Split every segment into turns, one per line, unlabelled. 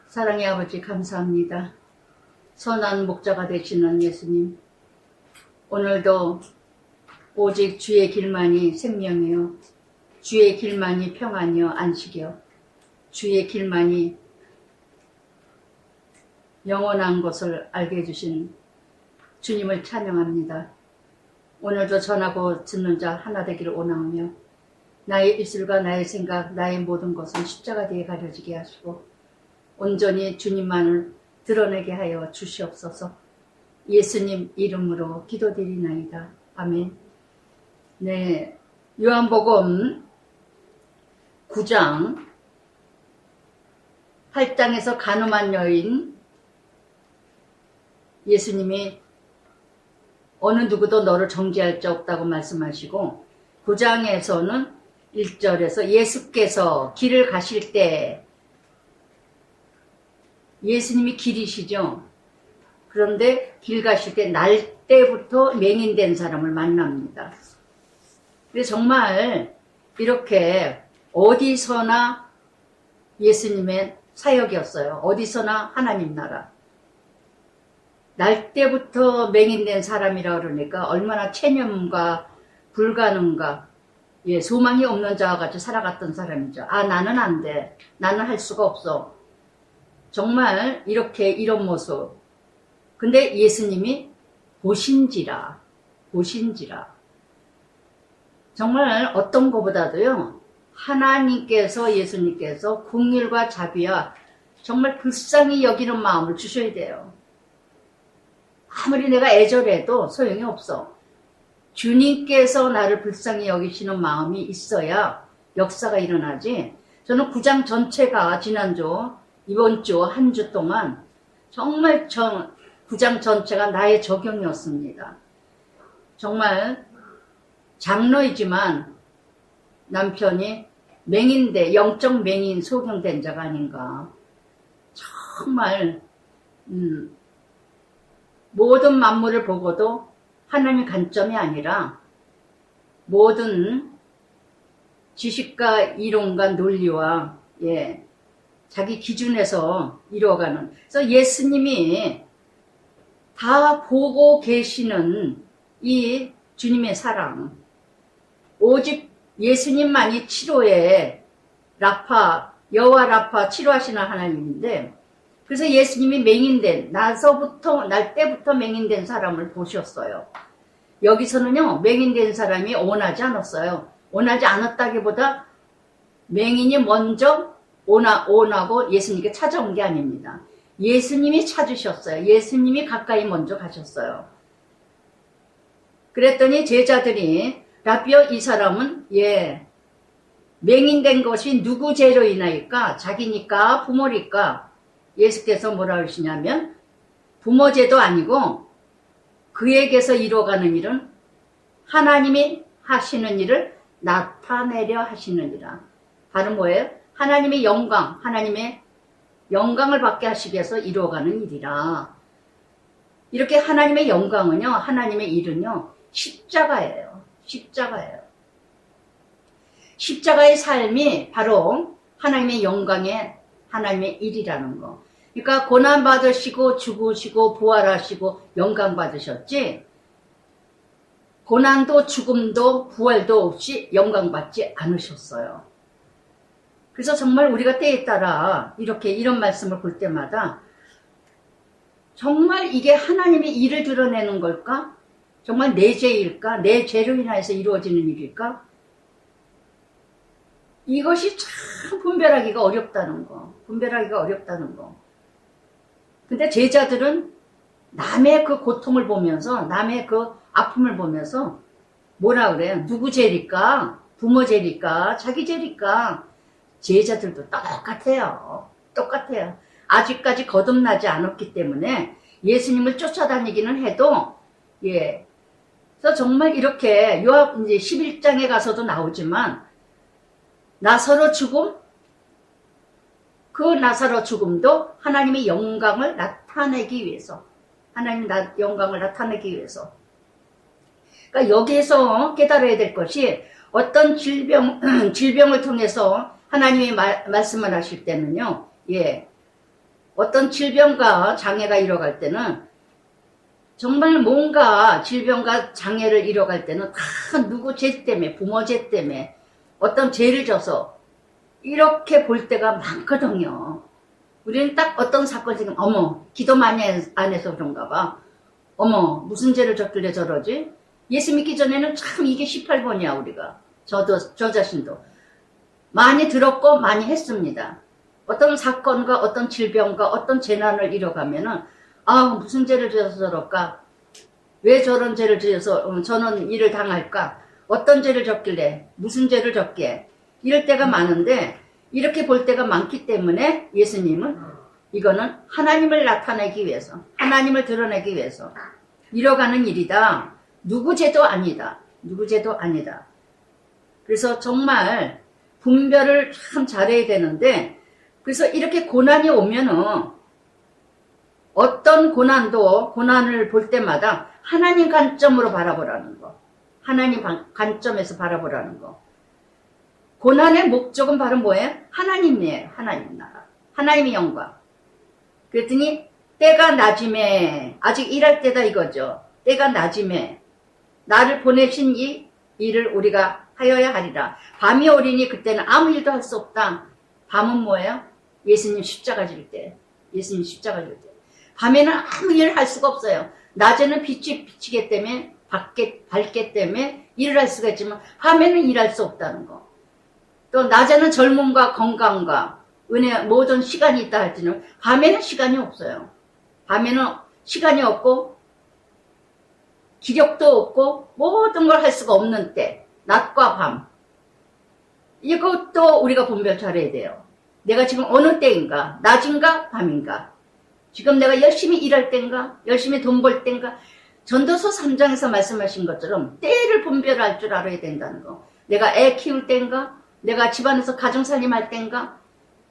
사랑의 아버지 감사합니다. 선한 목자가 되시는 예수님, 오늘도 오직 주의 길만이 생명이요, 주의 길만이 평안이요 안식이요, 주의 길만이 영원한 것을 알게 해주신 주님을 찬양합니다. 오늘도 전하고 듣는 자 하나 되기를 원하오며, 나의 입술과 나의 생각, 나의 모든 것은 십자가 뒤에 가려지게 하시고 온전히 주님만을 드러내게 하여 주시옵소서. 예수님 이름으로 기도드리나이다. 아멘. 네, 요한복음 9장 8장에서 간음한 여인, 예수님이 어느 누구도 너를 정죄할 자 없다고 말씀하시고, 9장에서는 1절에서 예수께서 길을 가실 때, 예수님이 길이시죠. 그런데 길 가실 때 날 때부터 맹인된 사람을 만납니다. 그래서 정말 이렇게 어디서나 예수님의 사역이었어요. 어디서나 하나님 나라. 날 때부터 맹인된 사람이라 그러니까 얼마나 체념과 불가능과 소망이 없는 자와 같이 살아갔던 사람이죠. 아, 나는 안 돼. 나는 할 수가 없어. 정말 이렇게 이런 모습. 근데 예수님이 보신지라. 정말 어떤 것보다도요, 하나님께서, 예수님께서 긍휼과 자비와 정말 불쌍히 여기는 마음을 주셔야 돼요. 아무리 내가 애절해도 소용이 없어. 주님께서 나를 불쌍히 여기시는 마음이 있어야 역사가 일어나지. 저는 9장 전체가 지난주, 이번 주, 한 주 동안 정말 9장 전체가 나의 적용이었습니다. 정말 장로이지만 남편이 맹인대, 영적 맹인 소경된 자가 아닌가. 정말 모든 만물을 보고도 하나님의 관점이 아니라 모든 지식과 이론과 논리와 자기 기준에서 이루어가는. 그래서 예수님이 다 보고 계시는 이 주님의 사랑, 오직 예수님만이 치료에 라파, 여호와 라파 치료하시는 하나님인데, 그래서 예수님이 맹인된, 날 때부터 맹인된 사람을 보셨어요. 여기서는요, 맹인된 사람이 원하지 않았어요. 원하지 않았다기보다 맹인이 먼저 원하고 예수님께 찾아온 게 아닙니다. 예수님이 찾으셨어요. 예수님이 가까이 먼저 가셨어요. 그랬더니 제자들이, 라비어, 이 사람은 맹인된 것이 누구 죄로 인하일까? 자기니까 부모니까? 예수께서 뭐라 그러시냐면, 부모 죄도 아니고 그에게서 이루어가는 일은 하나님이 하시는 일을 나타내려 하시느니라. 바로 뭐예요? 하나님의 영광, 하나님의 영광을 받게 하시기 위해서 이루어가는 일이라. 이렇게 하나님의 영광은요, 하나님의 일은요, 십자가예요. 십자가의 삶이 바로 하나님의 영광의 하나님의 일이라는 거. 그러니까 고난 받으시고 죽으시고 부활하시고 영광 받으셨지, 고난도 죽음도 부활도 없이 영광 받지 않으셨어요. 그래서 정말 우리가 때에 따라 이렇게 이런 말씀을 볼 때마다 정말 이게 하나님의 일을 드러내는 걸까? 정말 내 죄일까? 내 죄로 인해서 이루어지는 일일까? 이것이 참 분별하기가 어렵다는 거. 근데 제자들은 남의 그 고통을 보면서, 남의 그 아픔을 보면서 뭐라 그래요? 누구 죄일까? 부모 죄일까? 자기 죄일까? 제자들도 똑같아요. 아직까지 거듭나지 않았기 때문에 예수님을 쫓아다니기는 해도, 그래서 정말 이렇게 요한 이제 11장에 가서도 나오지만, 나사로 죽음, 그 나사로 죽음도 하나님의 영광을 나타내기 위해서, 그러니까 여기에서 깨달아야 될 것이, 어떤 질병을 통해서 하나님이 말씀을 하실 때는요, 어떤 질병과 장애가 일어갈 때는 정말 뭔가 질병과 장애를 잃어갈 때는 다 누구 죄 때문에, 부모 죄 때문에 어떤 죄를 져서 이렇게 볼 때가 많거든요. 우리는 딱 어떤 사건이 생기면 어머 기도 많이 안 해서 그런가 봐. 어머 무슨 죄를 졌길래 저러지? 예수 믿기 전에는 참 이게 18번이야 우리가. 저 자신도 많이 들었고 많이 했습니다. 어떤 사건과 어떤 질병과 어떤 재난을 잃어가면은 아 무슨 죄를 지어서 저럴까? 왜 저런 죄를 지어서 저는 이를 당할까? 어떤 죄를 졌길래? 무슨 죄를 졌기에? 이럴 때가 많은데 이렇게 볼 때가 많기 때문에 예수님은 이거는 하나님을 나타내기 위해서 하나님을 드러내기 위해서 잃어가는 일이다. 누구 죄도 아니다. 누구 죄도 아니다. 그래서 정말 분별을 참 잘해야 되는데 그래서 이렇게 고난이 오면은 어떤 고난을 볼 때마다 하나님 관점으로 바라보라는 거. 하나님 관점에서 바라보라는 거. 고난의 목적은 바로 뭐예요? 하나님이에요. 하나님 나라. 하나님의 영광. 그랬더니 때가 낮음에 아직 일할 때다 이거죠. 때가 낮음에 나를 보내신 이 일을 우리가 하여야 하리라. 밤이 오리니 그때는 아무 일도 할 수 없다. 밤은 뭐예요? 예수님 십자가 질 때. 예수님 십자가 질 때. 밤에는 아무 일을 할 수가 없어요. 낮에는 빛이 비치기 때문에 밝기 때문에 일을 할 수가 있지만 밤에는 일할 수 없다는 거. 또 낮에는 젊음과 건강과 은혜 모든 시간이 있다 할지는 밤에는 시간이 없어요. 밤에는 시간이 없고 기력도 없고 모든 걸 할 수가 없는 때. 낮과 밤. 이것도 우리가 분별 잘해야 돼요. 내가 지금 어느 때인가? 낮인가? 밤인가? 지금 내가 열심히 일할 때인가? 열심히 돈 벌 때인가? 전도서 3장에서 말씀하신 것처럼 때를 분별할 줄 알아야 된다는 거. 내가 애 키울 때인가? 내가 집안에서 가정살림 할 때인가?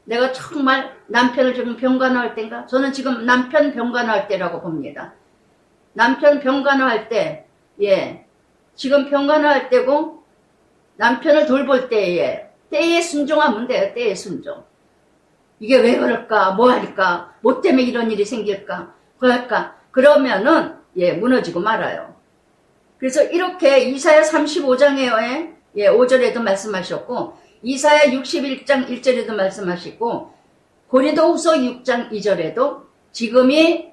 내가 정말 남편을 지금 병간호할 때인가? 저는 지금 남편 병간호할 때라고 봅니다. 남편 병간호할 때, 예. 지금 병간호할 때고, 남편을 돌볼 때에 순종하면 돼요. 때에 순종. 이게 왜 그럴까? 뭐 할까? 뭐 때문에 이런 일이 생길까? 뭐 할까? 그러면은, 예, 무너지고 말아요. 그래서 이렇게 이사야 35장에, 예, 5절에도 말씀하셨고, 이사야 61장 1절에도 말씀하시고, 고린도후서 6장 2절에도 지금이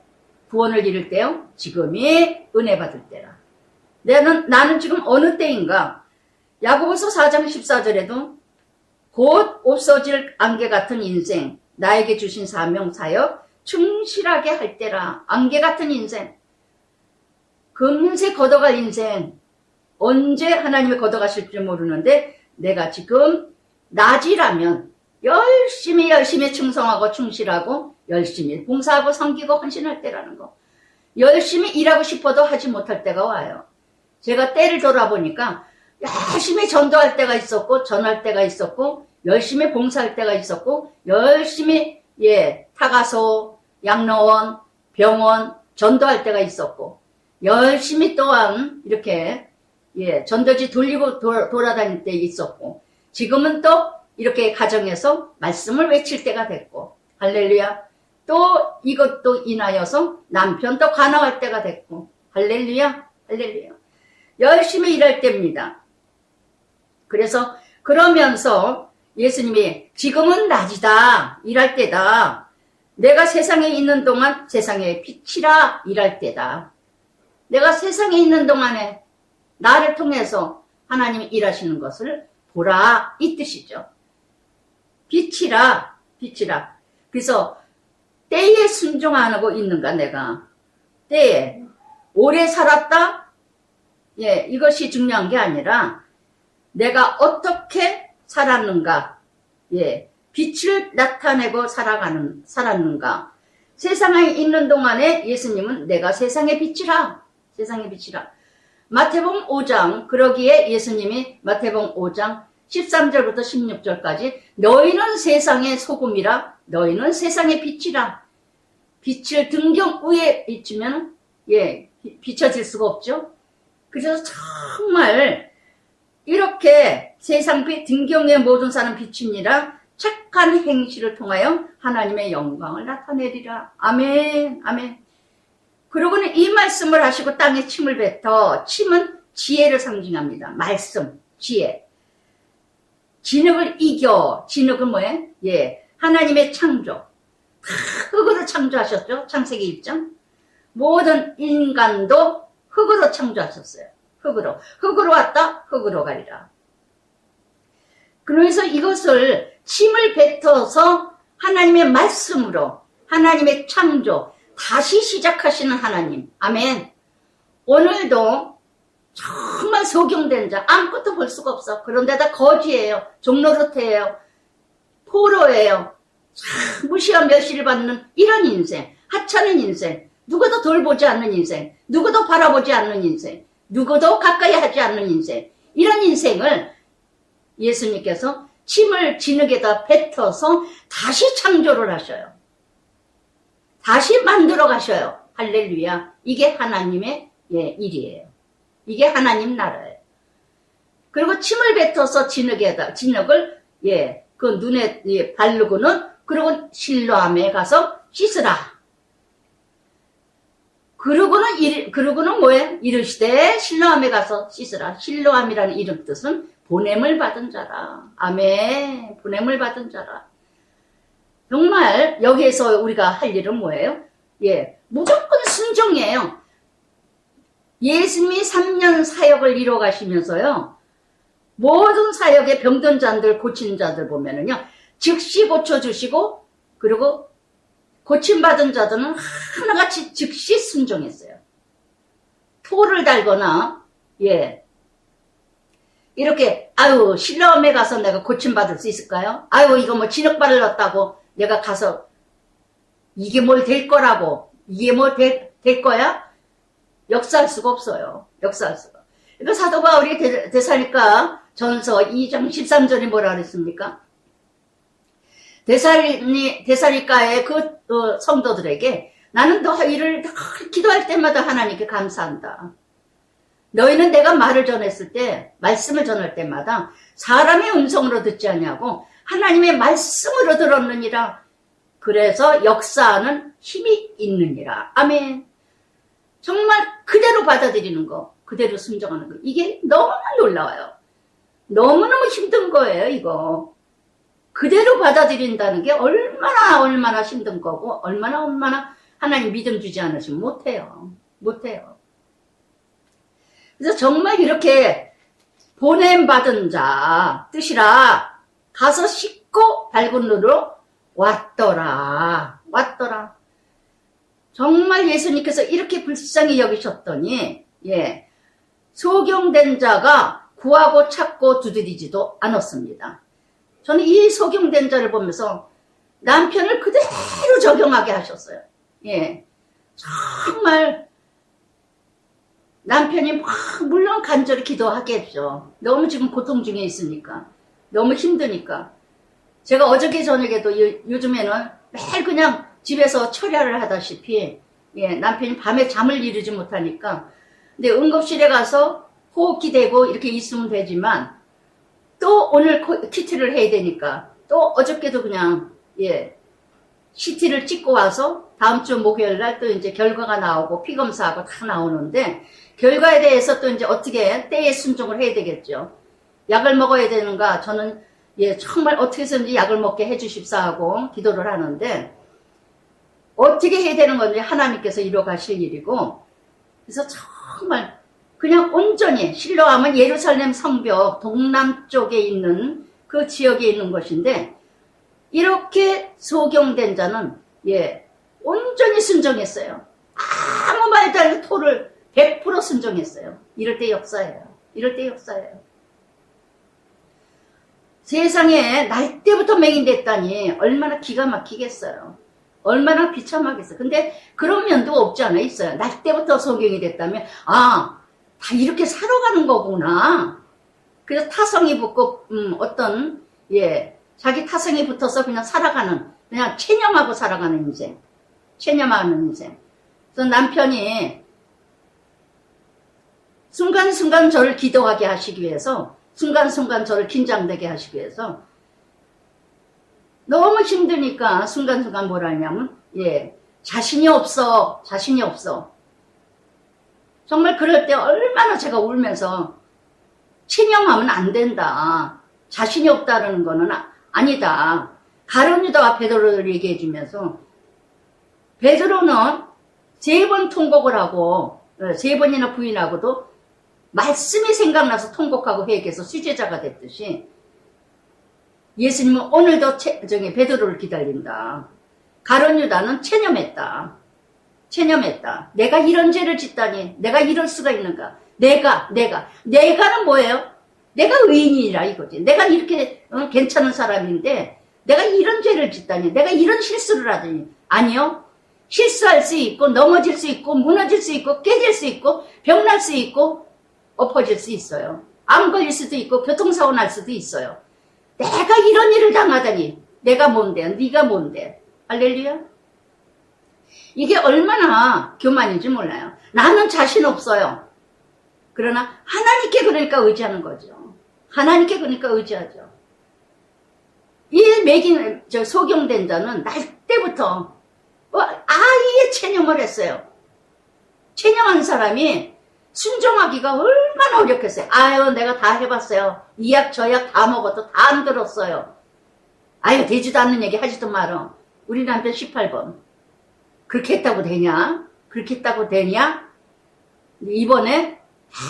구원을 이룰 때요. 지금이 은혜 받을 때라. 나는 지금 어느 때인가? 야고보서 4장 14절에도 곧 없어질 안개 같은 인생, 나에게 주신 사명 사역 충실하게 할 때라. 안개 같은 인생, 금세 걷어갈 인생, 언제 하나님이 걷어가실지 모르는데 내가 지금 낮이라면 열심히 충성하고 충실하고 열심히 봉사하고 섬기고 헌신할 때라는 거. 열심히 일하고 싶어도 하지 못할 때가 와요. 제가 때를 돌아보니까 열심히 전도할 때가 있었고 전할 때가 있었고 열심히 봉사할 때가 있었고 열심히 타가소, 양로원, 병원 전도할 때가 있었고 열심히 또한 이렇게 전도지 돌리고 돌아다닐 때 있었고 지금은 또 이렇게 가정에서 말씀을 외칠 때가 됐고 할렐루야. 또 이것도 인하여서 남편도 간호할 때가 됐고 할렐루야. 할렐루야. 열심히 일할 때입니다. 그래서 그러면서 예수님이 지금은 낮이다. 일할 때다. 내가 세상에 있는 동안 세상의 빛이라 일할 때다. 내가 세상에 있는 동안에 나를 통해서 하나님이 일하시는 것을 보라 이 뜻이죠. 빛이라. 그래서 때에 순종하고 있는가 내가. 때에 오래 살았다? 이것이 중요한 게 아니라 내가 어떻게 살았는가. 빛을 나타내고 살았는가. 세상에 있는 동안에 예수님은 내가 세상의 빛이라. 세상의 빛이라. 마태복음 5장 그러기에 예수님이 마태복음 5장 13절부터 16절까지 너희는 세상의 소금이라 너희는 세상의 빛이라. 빛을 등경 위에 비추면 비춰질 수가 없죠. 그래서 정말 이렇게 세상 빛 등경의 모든 사람 비춥니다. 착한 행실을 통하여 하나님의 영광을 나타내리라. 아멘, 아멘. 그러고는 이 말씀을 하시고 땅에 침을 뱉어. 침은 지혜를 상징합니다. 말씀, 지혜. 진흙을 이겨. 진흙은 뭐예요? 예, 하나님의 창조. 흙으로 창조하셨죠? 창세기 1장. 모든 인간도 흙으로 창조하셨어요. 흙으로. 흙으로 왔다, 흙으로 가리라. 그래서 이것을 침을 뱉어서 하나님의 말씀으로, 하나님의 창조, 다시 시작하시는 하나님. 아멘. 오늘도 정말 소경된 자, 아무것도 볼 수가 없어. 그런데다 거지예요. 종노릇해요. 포로예요. 참 무시와 멸시를 받는 이런 인생, 하찮은 인생, 누구도 돌보지 않는 인생, 누구도 바라보지 않는 인생, 누구도 가까이 하지 않는 인생, 이런 인생을 예수님께서 침을 진흙에다 뱉어서 다시 창조를 하셔요. 다시 만들어 가셔요. 할렐루야. 이게 하나님의 일이에요. 이게 하나님 나라예요. 그리고 침을 뱉어서 진흙을 그 눈에 바르고는, 그리고 실로암에 가서 씻으라. 그러고는 뭐예요? 이르시되 실로암에 가서 씻으라. 실로암이라는 이름 뜻은 보냄을 받은 자라. 아멘. 보냄을 받은 자라. 정말 여기에서 우리가 할 일은 뭐예요? 예, 무조건 순종이에요. 예수님이 3년 사역을 이뤄 가시면서요, 모든 사역에 병든 자들, 고친 자들 보면은요, 즉시 고쳐주시고, 그리고 고침받은 자들은 하나같이 즉시 순종했어요. 토를 달거나, 예, 이렇게, 아유, 실로암에 가서 내가 고침받을 수 있을까요? 아유, 이거 뭐 진흙발을 넣었다고 내가 가서 이게 뭘 될 거라고, 이게 뭐 될 거야? 역사할 수가 없어요. 역사할 수가. 그러니까 사도 바울이 데살로니가 전서 2장 13절이 뭐라 그랬습니까? 데살로니가의 그 성도들에게 나는 너희를 기도할 때마다 하나님께 감사한다. 너희는 내가 말을 전했을 때, 말씀을 전할 때마다 사람의 음성으로 듣지 아니하고 하나님의 말씀으로 들었느니라. 그래서 역사하는 힘이 있느니라. 아멘. 정말 그대로 받아들이는 거, 그대로 순종하는 거, 이게 너무 놀라워요. 너무너무 힘든 거예요, 이거. 그대로 받아들인다는 게 얼마나 힘든 거고, 얼마나 하나님 믿음 주지 않으시면 못해요. 그래서 정말 이렇게 보냄받은 자 뜻이라, 가서 씻고 밝은 눈으로 왔더라. 정말 예수님께서 이렇게 불쌍히 여기셨더니, 예, 소경된 자가 구하고 찾고 두드리지도 않았습니다. 저는 이 소경된 자를 보면서 남편을 그대로 적용하게 하셨어요. 예, 정말 남편이 물론 간절히 기도하겠죠. 너무 지금 고통 중에 있으니까, 너무 힘드니까. 제가 어저께 저녁에도 요즘에는 매일 그냥 집에서 철야를 하다시피, 예, 남편이 밤에 잠을 이루지 못하니까, 근데 응급실에 가서 호흡기 대고 이렇게 있으면 되지만, 또 오늘 CT를 해야 되니까, 또 어저께도 그냥, 예, CT를 찍고 와서 다음 주 목요일 날 또 이제 결과가 나오고 피검사하고 다 나오는데, 결과에 대해서 또 이제 어떻게 때에 순종을 해야 되겠죠. 약을 먹어야 되는가, 저는 예, 정말 어떻게 해서든지 약을 먹게 해주십사 하고 기도를 하는데, 어떻게 해야 되는 건지 하나님께서 이뤄 가실 일이고, 그래서 정말 그냥 온전히, 실로암은 예루살렘 성벽 동남쪽에 있는 그 지역에 있는 것인데, 이렇게 소경된 자는 예, 온전히 순종했어요. 아무 말도 안 하고 토를 100% 순종했어요. 이럴 때 역사예요. 세상에 날 때부터 맹인됐다니 얼마나 기가 막히겠어요. 얼마나 비참하겠어요. 근데 그런 면도 없지 않아 있어요. 날 때부터 소경이 됐다면, 아, 다 이렇게 살아가는 거구나. 그래서 타성이 붙고 예, 자기 타성이 붙어서 그냥 살아가는, 그냥 체념하고 살아가는 인생. 그래서 남편이 순간순간 저를 기도하게 하시기 위해서, 순간순간 저를 긴장되게 하시기 위해서 너무 힘드니까 순간순간 뭘 하냐면, 자신이 없어. 자신이 없어. 정말 그럴 때 얼마나 제가 울면서 체념하면 안 된다. 자신이 없다는 거는 아니다. 가룟 유다와 베드로를 얘기해 주면서 베드로는 3번 통곡을 하고 3번이나 부인하고도 말씀이 생각나서 통곡하고 회개해서 수제자가 됐듯이 예수님은 오늘도 베드로를 기다린다. 가룟 유다는 체념했다. 체념했다. 내가 이런 죄를 짓다니, 내가 이럴 수가 있는가? 내가는 뭐예요? 내가 의인이라 이거지. 내가 이렇게 괜찮은 사람인데 내가 이런 죄를 짓다니, 내가 이런 실수를 하다니. 아니요. 실수할 수 있고 넘어질 수 있고 무너질 수 있고 깨질 수 있고 병날 수 있고 엎어질 수 있어요. 암 걸릴 수도 있고 교통사고 날 수도 있어요. 내가 이런 일을 당하다니, 내가 뭔데, 네가 뭔데. 할렐루야. 이게 얼마나 교만인지 몰라요. 나는 자신 없어요. 그러나 하나님께 그러니까 의지하는 거죠. 하나님께 그러니까 의지하죠. 이 소경된 자는 날 때부터 아예 체념을 했어요. 체념한 사람이 순종하기가 얼마나 어렵겠어요. 아유, 내가 다 해봤어요. 이 약 저 약 다 먹어도 다 안 들었어요. 아유, 되지도 않는 얘기 하지도 말어. 우리 남편 18번. 그렇게 했다고 되냐? 그렇게 했다고 되냐? 이번에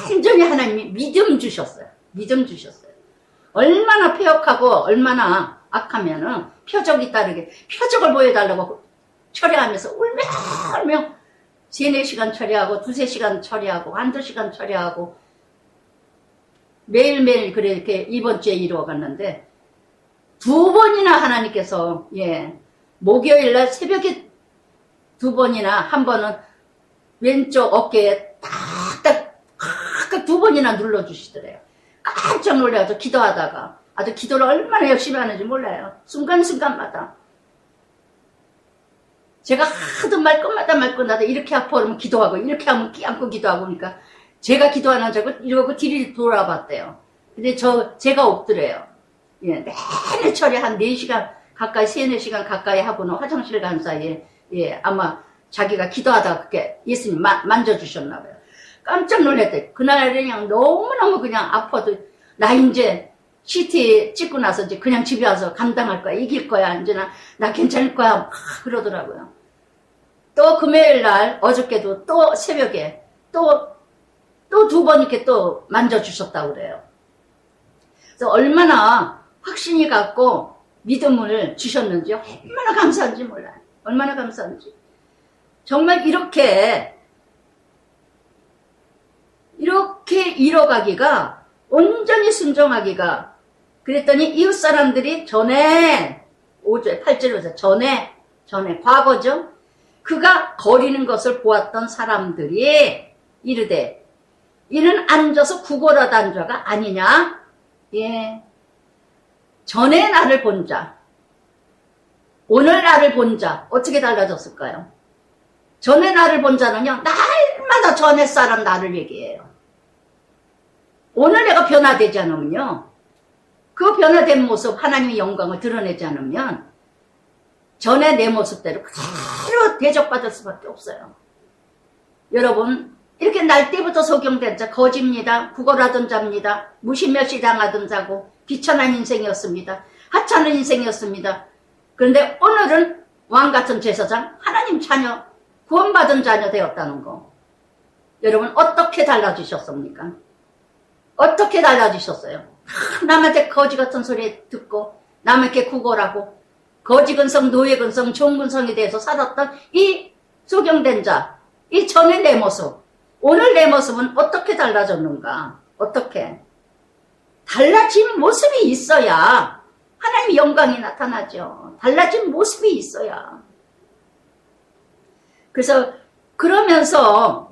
완전히 하나님이 믿음 주셨어요. 믿음 주셨어요. 얼마나 폐역하고 얼마나 악하면은 표적이 따르게, 표적을 보여달라고 처리하면서 울며 3, 4시간 처리하고 2, 3시간 처리하고 1, 2시간 처리하고 매일매일 그렇게 이번 주에 이루어갔는데 2번이나 하나님께서 목요일날 새벽에 2번이나 한 번은 왼쪽 어깨에 딱딱 2번이나 눌러주시더래요. 깜짝 놀라서 기도하다가 아주 기도를 얼마나 열심히 하는지 몰라요. 순간순간마다 제가 하도 말끝마다 이렇게 아파 그러면 기도하고 이렇게 하면 끼 안고 기도하고 그러니까 제가 기도하는 줄 알고 이러고 뒤를 돌아봤대요. 근데 제가 없더래요. 내내 처리 한 4시간 가까이 3, 4시간 가까이 하고는 화장실 간 사이에 아마 자기가 기도하다가 그렇게 예수님 만져주셨나 봐요. 깜짝 놀랐대. 그날 그냥 너무너무 그냥 아파도 나 이제 CT 찍고 나서 이제 그냥 집에 와서 감당할 거야. 이길 거야. 이제 나 괜찮을 거야. 막 그러더라고요. 또 금요일 날 어저께도 또 새벽에 또 2번 이렇게 또 만져주셨다고 그래요. 그래서 얼마나 확신이 갖고 믿음을 주셨는지 얼마나 감사한지 몰라요. 얼마나 감사한지. 정말 이렇게 이뤄가기가 온전히 순종하기가 그랬더니 이웃 사람들이 전에 5절 8절에서 전에 과거죠. 그가 거리는 것을 보았던 사람들이 이르되 이는 앉아서 구걸하던 자가 아니냐. 전에 나를 본 자, 오늘 나를 본 자 어떻게 달라졌을까요? 전에 나를 본 자는요 날마다 전에 사람 나를 얘기해요. 오늘 내가 변화되지 않으면요 그 변화된 모습 하나님의 영광을 드러내지 않으면 전에 내 모습대로 그대로 대접받을 수밖에 없어요. 여러분 이렇게 날 때부터 소경된 자 거지입니다. 구걸하던 자입니다. 무시멸시 당하던 자고 비천한 인생이었습니다. 하찮은 인생이었습니다. 그런데 오늘은 왕같은 제사장 하나님 자녀 구원받은 자녀 되었다는 거. 여러분 어떻게 달라지셨습니까? 어떻게 달라지셨어요? 남한테 거지 같은 소리 듣고 남에게 구걸하고 거지 근성, 노예 근성, 좋은 근성에 대해서 살았던 이 소경된 자, 이 전의 내 모습, 오늘 내 모습은 어떻게 달라졌는가? 어떻게? 달라진 모습이 있어야 하나님의 영광이 나타나죠. 달라진 모습이 있어야. 그래서 그러면서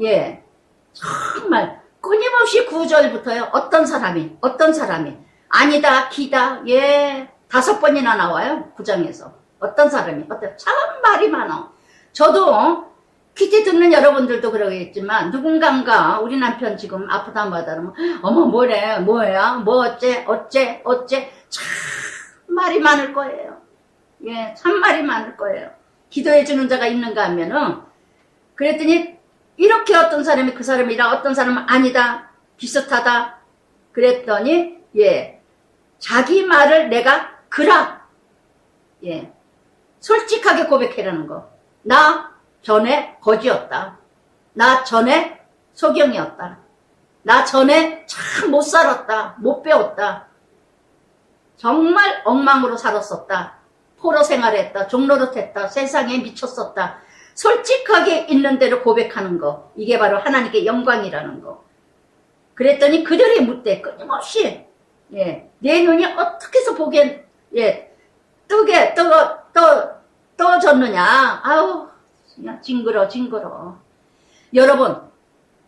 정말 끊임없이 9절부터요. 어떤 사람이 아니다, 기다, 5번이나 나와요. 9장에서. 어떤 사람이, 참 말이 많아. 저도 퀴즈 듣는 여러분들도 그러겠지만 누군가가 우리 남편 지금 아프다 마다 그러면 어머 뭐래, 뭐야, 뭐 어째 참 말이 많을 거예요. 예, 참 말이 많을 거예요. 기도해 주는 자가 있는가 하면은, 그랬더니, 이렇게 어떤 사람이 그 사람이라 어떤 사람은 아니다, 비슷하다. 그랬더니, 예, 자기 말을 내가 그라. 예, 솔직하게 고백해라는 거. 나 전에 거지였다. 나 전에 소경이었다. 나 전에 참 못 살았다. 못 배웠다. 정말 엉망으로 살았었다. 포로 생활했다. 종노릇했다. 세상에 미쳤었다. 솔직하게 있는 대로 고백하는 거. 이게 바로 하나님께 영광이라는 거. 그랬더니 그들이 묻되 끊임없이 예, 내 눈이 어떻게 해서 보기엔 예, 떠졌느냐. 아우 그냥 징그러. 여러분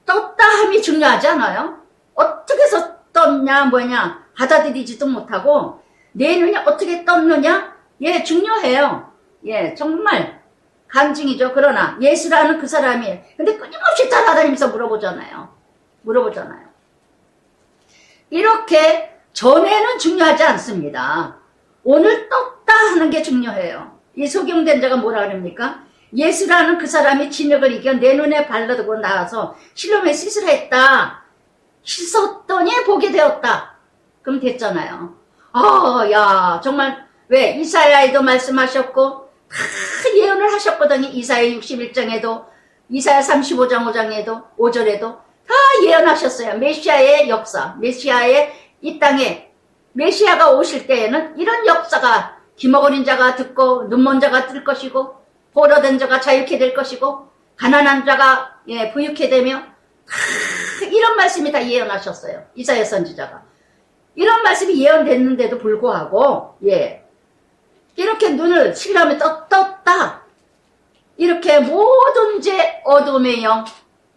떴다 함이 중요하지 않아요? 어떻게 해서 떴냐 뭐냐 받아들이지도 못하고 내 눈이 어떻게 떴느냐 예 중요해요. 예 정말 간증이죠. 그러나 예수라는 그 사람이 근데 끊임없이 따라다니면서 물어보잖아요. 이렇게 전에는 중요하지 않습니다. 오늘 떴다 하는 게 중요해요. 이 소경된 자가 뭐라 그럽니까? 예수라는 그 사람이 진역을 이겨 내 눈에 발라두고 나와서 실로암에 씻으라 했다. 씻었더니 보게 되었다. 그럼 됐잖아요. 야 정말 왜 이사야에도 말씀하셨고 다 예언을 하셨거든요. 이사야 61장에도 이사야 35장 5장에도 5절에도 다 예언하셨어요. 메시아의 역사, 메시아의 이 땅에 메시아가 오실 때에는 이런 역사가 기머거린 자가 듣고 눈먼 자가 뜰 것이고 포로된 자가 자유케 될 것이고 가난한 자가 예, 부유케 되며 이런 말씀이 다 예언하셨어요. 이사야 선지자가. 이런 말씀이 예언됐는데도 불구하고 예, 이렇게 눈을 실로암에 떴다. 이렇게 모든 죄 어둠의 영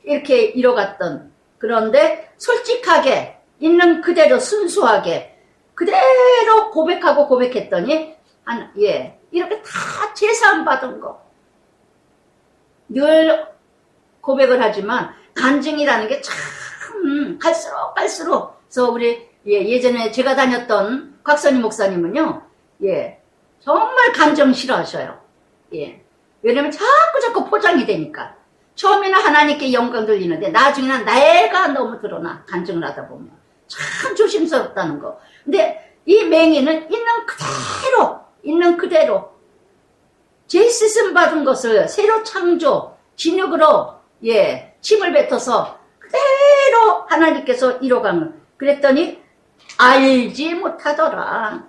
이렇게 이뤄갔던 그런데 솔직하게 있는 그대로 순수하게 그대로 고백했더니 예, 이렇게 다 제사함 받은 거. 늘 고백을 하지만 간증이라는 게 참 갈수록 그래서 우리 예전에 제가 다녔던 곽선희 목사님은요. 예, 정말 간증 싫어하셔요. 예, 왜냐면 자꾸 포장이 되니까. 처음에는 하나님께 영광 돌리는데 나중에는 내가 너무 드러나 간증을 하다 보면 참 조심스럽다는 거. 근데 이 맹인은 있는 그대로 죄씻음 받은 것을 새로 창조 진흙으로 예 침을 뱉어서 그대로 하나님께서 이뤄가는. 그랬더니 알지 못하더라.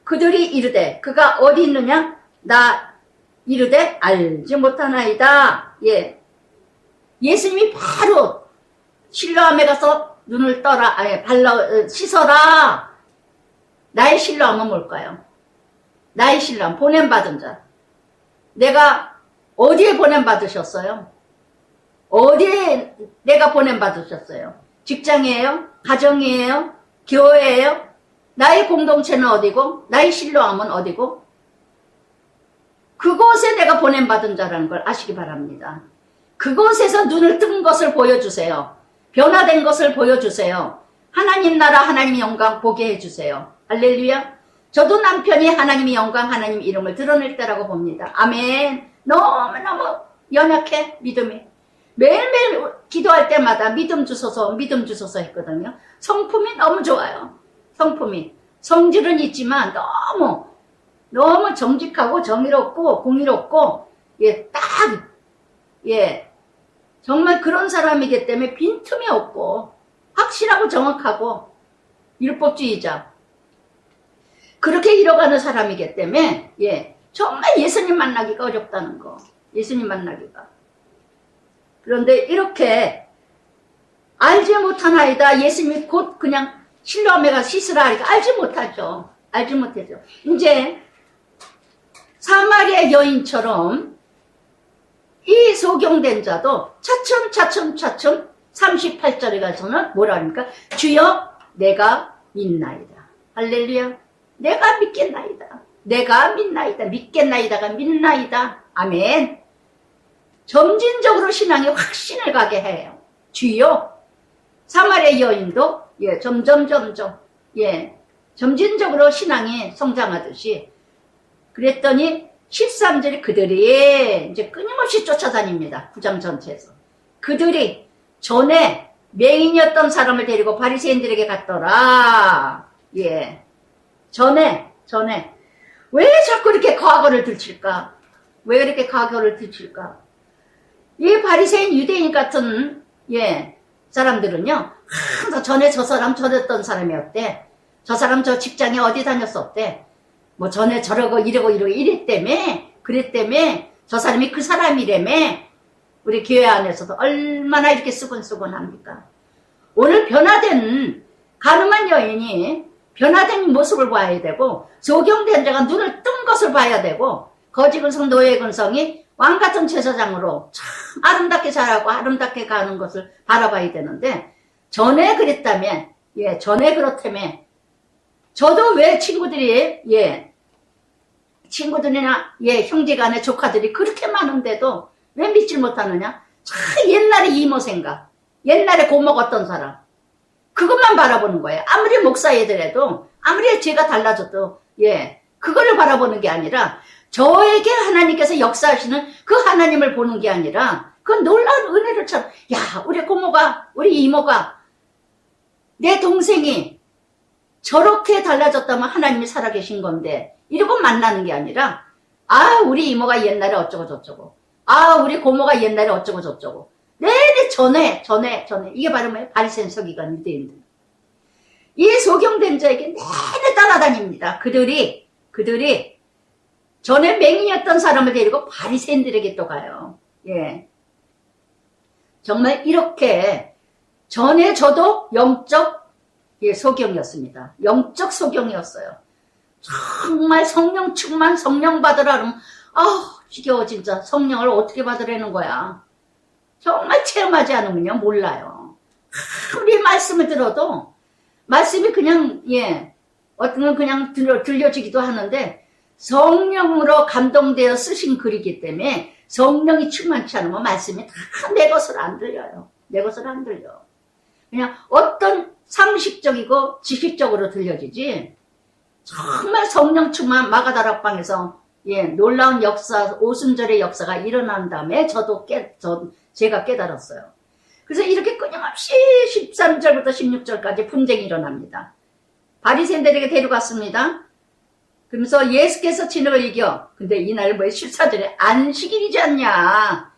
그들이 이르되 그가 어디 있느냐 나 이르되 알지 못하나이다. 예, 예수님이 바로 실로암에 가서 눈을 떠라, 씻어라. 나의 실로암은 뭘까요? 나의 실로암, 보냄받은 자. 내가 어디에 보냄받으셨어요? 어디에 내가 보냄받으셨어요? 직장이에요? 가정이에요? 교회예요? 나의 공동체는 어디고? 나의 실로암은 어디고? 그곳에 내가 보냄받은 자라는 걸 아시기 바랍니다. 그곳에서 눈을 뜬 것을 보여주세요. 변화된 것을 보여주세요. 하나님 나라 하나님 영광 보게 해주세요. 할렐루야. 저도 남편이 하나님의 영광 하나님 이름을 드러낼 때라고 봅니다. 아멘. 너무너무 연약해 믿음이. 매일매일 기도할 때마다 믿음 주소서 했거든요. 성품이 너무 좋아요. 성질은 있지만 너무 정직하고 정의롭고 공의롭고 정말 그런 사람이기 때문에 빈틈이 없고 확실하고 정확하고 율법주의자 그렇게 이뤄가는 사람이기 때문에 정말 예수님 만나기가 어렵다는 거. 예수님 만나기가. 그런데 이렇게 알지 못하나이다. 예수님이 곧 그냥 실로암에 가서 씻으라 하니까 알지 못하죠. 이제 사마리아 여인처럼 이 소경된 자도 차츰 38절에 가서는 뭐라 합니까? 주여 내가 믿나이다. 할렐루야. 내가 믿겠나이다가 믿나이다. 아멘. 점진적으로 신앙이 확신을 가게 해요. 주여. 사마리아 여인도 점점적으로 신앙이 성장하듯이 그랬더니 13절에 그들이 이제 끊임없이 쫓아다닙니다. 9장 전체에서. 그들이 전에 맹인이었던 사람을 데리고 바리새인들에게 갔더라. 예. 전에. 왜 자꾸 이렇게 과거를 들칠까? 왜 이렇게 과거를 들칠까? 이 바리새인 유대인 같은, 예, 사람들은요, 항상 전에 저 사람 저랬던 사람이었대. 저 사람 저 직장에 어디 다녔었대. 뭐 전에 저러고 이러고 그랬다며 저 사람이 그 사람이라며. 우리 교회 안에서도 얼마나 이렇게 수근수근합니까? 오늘 변화된 가늠한 여인이 변화된 모습을 봐야 되고, 소경된 자가 눈을 뜬 것을 봐야 되고, 거지근성 노예근성이 왕같은 제사장으로 참 아름답게 자라고 아름답게 가는 것을 바라봐야 되는데, 전에 그랬다며, 예, 전에 그렇다며, 저도 왜 친구들이, 예, 친구들이나, 예, 형제간의 조카들이 그렇게 많은데도 왜 믿질 못하느냐? 참 옛날에 이모 생각, 옛날에 고모 어떤 사람, 그것만 바라보는 거예요. 아무리 목사애들해도, 아무리 죄가 달라져도, 예, 그거를 바라보는 게 아니라, 저에게 하나님께서 역사하시는 그 하나님을 보는 게 아니라, 그 놀라운 은혜를 참, 야, 우리 고모가, 우리 이모가, 내 동생이 저렇게 달라졌다면 하나님이 살아계신 건데, 이러고 만나는 게 아니라, 아, 우리 이모가 옛날에 어쩌고 저쩌고, 아, 우리 고모가 옛날에 어쩌고 저쩌고, 내내 전에. 이게 바로 뭐예요? 바리새인 서기관 유대인들. 이 소경된 자에게 내내 따라다닙니다. 그들이 전에 맹인이었던 사람을 데리고 바리새인들에게 또 가요. 예. 정말 이렇게 전에 저도 영적, 예, 소경이었습니다. 영적 소경이었어요. 정말 성령 충만, 성령 받으라 그러면, 지겨워 진짜. 성령을 어떻게 받으라는 거야. 정말 체험하지 않으면요, 몰라요. 아무리 말씀을 들어도, 말씀이 그냥, 예, 어떤 건 그냥 들려지기도 하는데, 성령으로 감동되어 쓰신 글이기 때문에, 성령이 충만치 않으면 말씀이 다 내 것을 안 들려요. 내 것을 안 들려. 그냥 어떤 상식적이고 지식적으로 들려지지, 정말 성령 충만 마가다락방에서, 예, 놀라운 역사, 오순절의 역사가 일어난 다음에 제가 깨달았어요. 그래서 이렇게 끊임없이 13절부터 16절까지 분쟁이 일어납니다. 바리새인들에게 데려갔습니다. 그러면서 예수께서 진흙을 이겨. 근데 이날 14절에 안식일이지 않냐.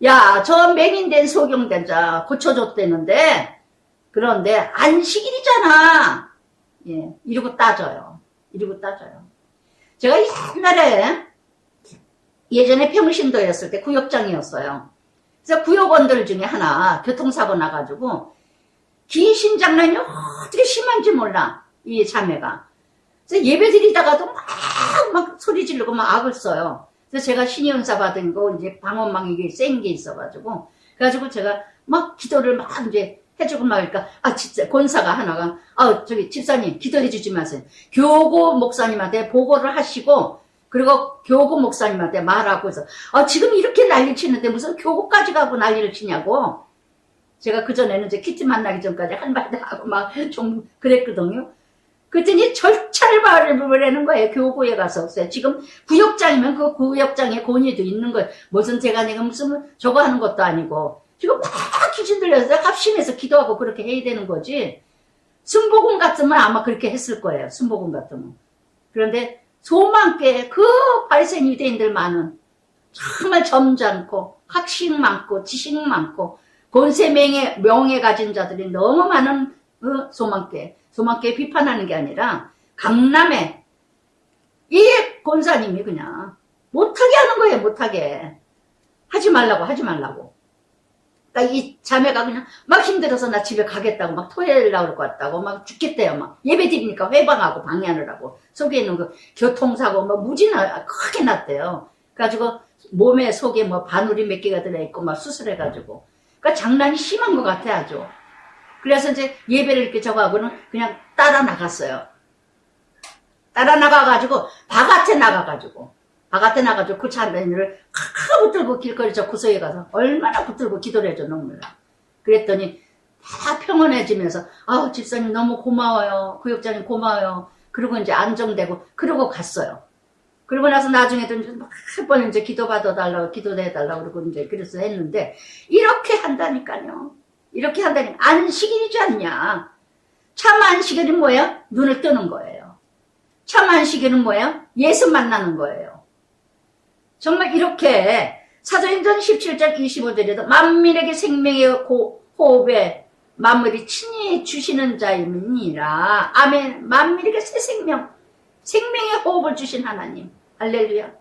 야, 저 맹인된 소경된 자 고쳐줬다는데, 그런데 안식일이잖아. 예, 이러고 따져요. 제가 예전에 평신도였을 때 구역장이었어요. 그래서 구역원들 중에 하나 교통사고 나가지고 귀신 장난이 어떻게 심한지 몰라, 이 자매가. 그래서 예배 드리다가도 막 소리 지르고 막 악을 써요. 그래서 제가 신의 은사 받은 거 이제 방언망 이게 센 게 있어가지고, 그래가지고 제가 막 기도를 막 이제 해주고 말니까, 진짜 권사가 하나가, 저기 집사님 기도해주지 마세요. 교고 목사님한테 보고를 하시고, 그리고 교고 목사님한테 말하고 해서, 지금 이렇게 난리 치는데 무슨 교고까지 가고 난리를 치냐고. 제가 그전에는 이제 키티 만나기 전까지 한 말도 하고 막 좀 그랬거든요. 그랬더니 절차를 밟으라는 거예요. 교구에 가서. 지금 구역장이면 그 구역장에 권위도 있는 거예요. 무슨 제가 무슨 저거 하는 것도 아니고. 지금 막 귀신 들려서 합심해서 기도하고 그렇게 해야 되는 거지. 순복음 같으면 아마 그렇게 했을 거예요. 순복음 같으면. 그런데 소망께 그 바리새인 유대인들 많은, 정말 점잖고 학식 많고 지식 많고 권세 명예 가진 자들이 너무 많은 그 소망께 비판하는 게 아니라 강남에 이 권사님이 그냥 못하게 하는 거예요. 못하게 하지 말라고. 그러니까 이 자매가 그냥 막 힘들어서 나 집에 가겠다고 막 토요일 나올 것 같다고 막 죽겠대요. 막 예배 드리니까 회방하고 방해하느라고 속에 있는 그 교통사고 막 무지나 크게 났대요. 그래가지고 몸에 속에 뭐 바늘이 몇 개가 들어있고 막 수술해가지고, 그러니까 장난이 심한 것 같아 아주. 그래서 이제 예배를 이렇게 저거하고는 그냥 따라 나갔어요. 따라 나가가지고 바깥에 나가가지고 그 자매를 칵 붙들고 길거리 저 구석에 가서 얼마나 붙들고 기도를 해줘 너무나. 그랬더니 다 평온해지면서, 집사님 너무 고마워요. 구역장님 고마워요. 그리고 이제 안정되고 그러고 갔어요. 그러고 나서 나중에도 이제 막 몇 번 이제 기도받아달라고, 기도해달라고 그러고 이제 그래서 했는데, 이렇게 한다니까요. 이렇게 한다니까. 안식일이지 않냐. 참 안식일은 뭐예요? 눈을 뜨는 거예요. 참 안식일은 뭐예요? 예수 만나는 거예요. 정말 이렇게 사도행전 17장 25절에도 만민에게 생명의 호흡에 만물이 친히 주시는 자임이니라. 아멘. 만민에게 새 생명의 호흡을 주신 하나님. 할렐루야.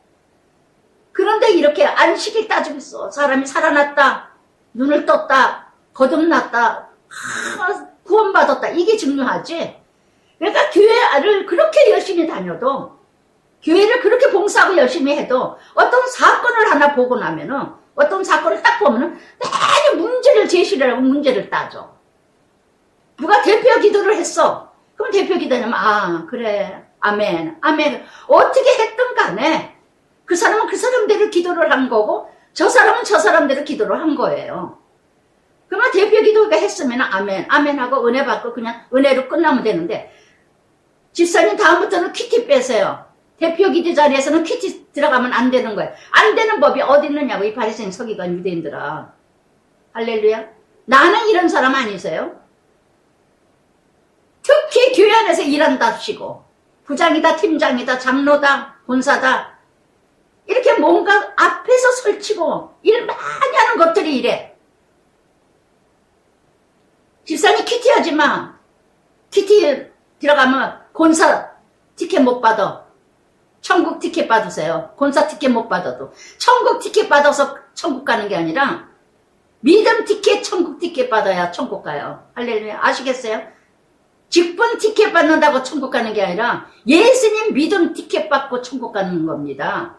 그런데 이렇게 안식일 따지고 있어. 사람이 살아났다. 눈을 떴다. 거듭났다. 구원받았다. 이게 중요하지. 그러니까 교회를 그렇게 열심히 다녀도, 교회를 그렇게 봉사하고 열심히 해도 어떤 사건을 하나 보고 나면은, 어떤 사건을 딱 보면은 내가 문제를 제시를 하고 문제를 따져. 누가 대표 기도를 했어. 그럼 대표 기도하면 아 그래 아멘 아멘. 어떻게 했든 간에 그 사람은 그 사람대로 기도를 한 거고 저 사람은 저 사람대로 기도를 한 거예요. 그러면 대표 기도가 했으면 아멘 아멘 하고 은혜 받고 그냥 은혜로 끝나면 되는데, 집사님 다음부터는 퀴티 빼세요. 대표 기도 자리에서는 퀴티 들어가면 안 되는 거예요. 안 되는 법이 어디 있느냐고, 이 바리새인 서기관 유대인들아. 할렐루야. 나는 이런 사람 아니세요? 특히 교회 안에서 일한답시고 부장이다, 팀장이다, 장로다, 본사다, 이렇게 뭔가 앞에서 설치고 일 많이 하는 것들이 이래. 집사님 퀴티 하지 마. 퀴티 들어가면 본사 티켓 못 받아. 천국 티켓 받으세요. 본사 티켓 못 받아도 천국 티켓 받아서 천국 가는 게 아니라 믿음 티켓, 천국 티켓 받아야 천국 가요. 할렐루야. 아시겠어요? 직분 티켓 받는다고 천국 가는 게 아니라 예수님 믿음 티켓 받고 천국 가는 겁니다.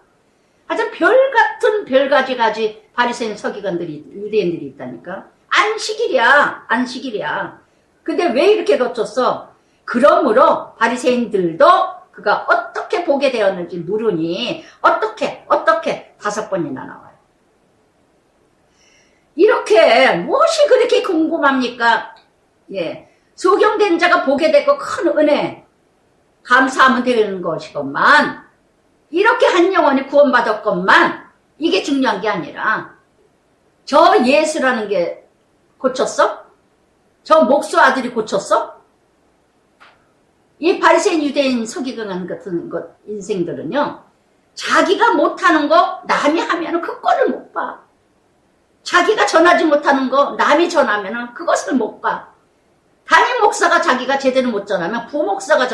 아주 별같은 별가지 바리새인 서기관들이, 유대인들이 있다니까. 안식일이야. 안식일이야. 근데 왜 이렇게 거쳤어? 그러므로 바리새인들도 그가 어떻게 보게 되었는지 물으니 어떻게 5번이나 나와요. 이렇게 무엇이 그렇게 궁금합니까? 예, 소경된 자가 보게 되고 큰 은혜 감사하면 되는 것이건만, 이렇게 한 영혼이 구원받았건만 이게 중요한 게 아니라 저 예수라는 게 고쳤어? 저 목수 아들이 고쳤어? 이 바리새인 유대인 서기관 같은 것 인생들은요, 자기가 못하는 거 남이 하면 그 꼴을 못 봐. 자기가 전하지 못하는 거 남이 전하면 그것을 못 봐. 담임 목사가 자기가 제대로 못 전하면 부목사가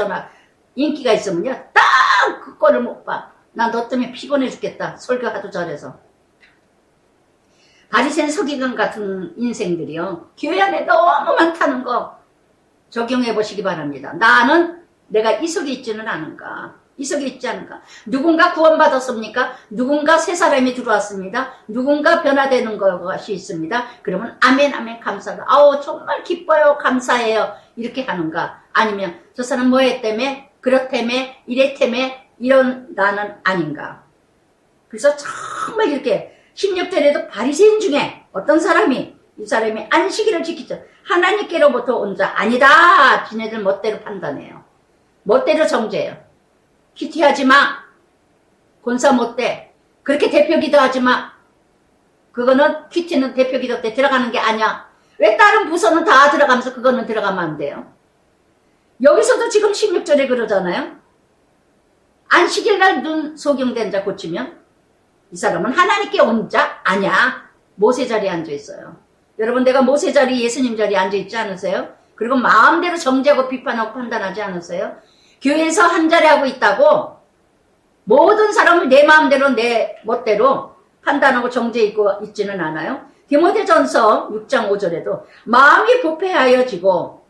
인기가 있으면요, 딱 그 꼴을 못 봐. 난 너 때문에 피곤해 죽겠다. 설교 하도 잘해서. 바리새인 서기관 같은 인생들이요, 교회 안에 너무 많다는 거 적용해 보시기 바랍니다. 나는 내가 이 속에 있지는 않은가? 이 속에 있지 않은가? 누군가 구원받았습니까? 누군가 새 사람이 들어왔습니다. 누군가 변화되는 것이 있습니다. 그러면 아멘 아멘 감사가, 아우 정말 기뻐요, 감사해요, 이렇게 하는가? 아니면 저 사람 뭐 했다며, 그렇다며, 이랬다며, 이런 나는 아닌가? 그래서 정말 이렇게 16절에도 바리새인 중에 어떤 사람이, 이 사람이 안식일을 지키죠. 하나님께로부터 온 자 아니다. 지네들 멋대로 판단해요. 멋대로 정죄해요. 큐티하지 마. 권사 못돼. 그렇게 대표기도 하지 마. 그거는 큐티는 대표기도 때 들어가는 게 아니야. 왜 다른 부서는 다 들어가면서 그거는 들어가면 안 돼요? 여기서도 지금 16절에 그러잖아요. 안식일날 눈 소경된 자 고치면 이 사람은 하나님께 온 자 아니야. 모세 자리에 앉아 있어요. 여러분, 내가 모세 자리, 예수님 자리에 앉아 있지 않으세요? 그리고 마음대로 정죄하고 비판하고 판단하지 않으세요? 교회에서 한 자리 하고 있다고 모든 사람을 내 마음대로 내 멋대로 판단하고 정죄하고 있지는 않아요. 디모데전서 6장 5절에도 마음이 부패하여지고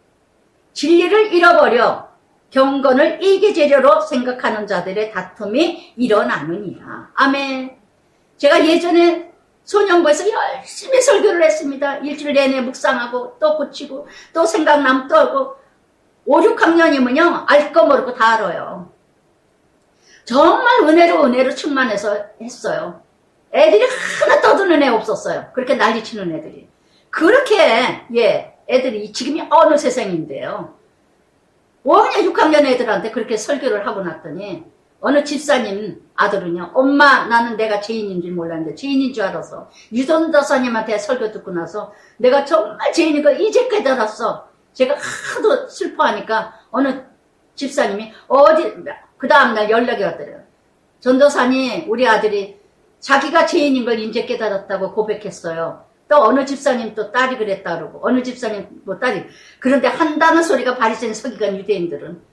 진리를 잃어버려 경건을 이기 재료로 생각하는 자들의 다툼이 일어나느니라. 아멘. 제가 예전에 소년부에서 열심히 설교를 했습니다. 일주일 내내 묵상하고 또 고치고 또 생각나면 또 하고, 5, 6학년이면요 알 거 모르고 다 알아요. 정말 은혜로 충만해서 했어요. 애들이 하나 떠드는 애 없었어요. 그렇게 난리치는 애들이. 그렇게 애들이 지금이 어느 세상인데요. 5학년 6학년 애들한테 그렇게 설교를 하고 났더니 어느 집사님 아들은요, 엄마 나는 내가 죄인인 줄 몰랐는데 죄인인 줄 알았어. 유전도사님한테 설교 듣고 나서 내가 정말 죄인인 걸 이제까지 알았어. 제가 하도 슬퍼하니까 어느 집사님이 그 다음날 연락이 왔더래요. 전도사님 우리 아들이 자기가 죄인인 걸 이제 깨달았다고 고백했어요. 또 어느 집사님 또 딸이 그랬다 그러고 어느 집사님 뭐 딸이. 그런데 한다는 소리가 바리새인 서기관 유대인들은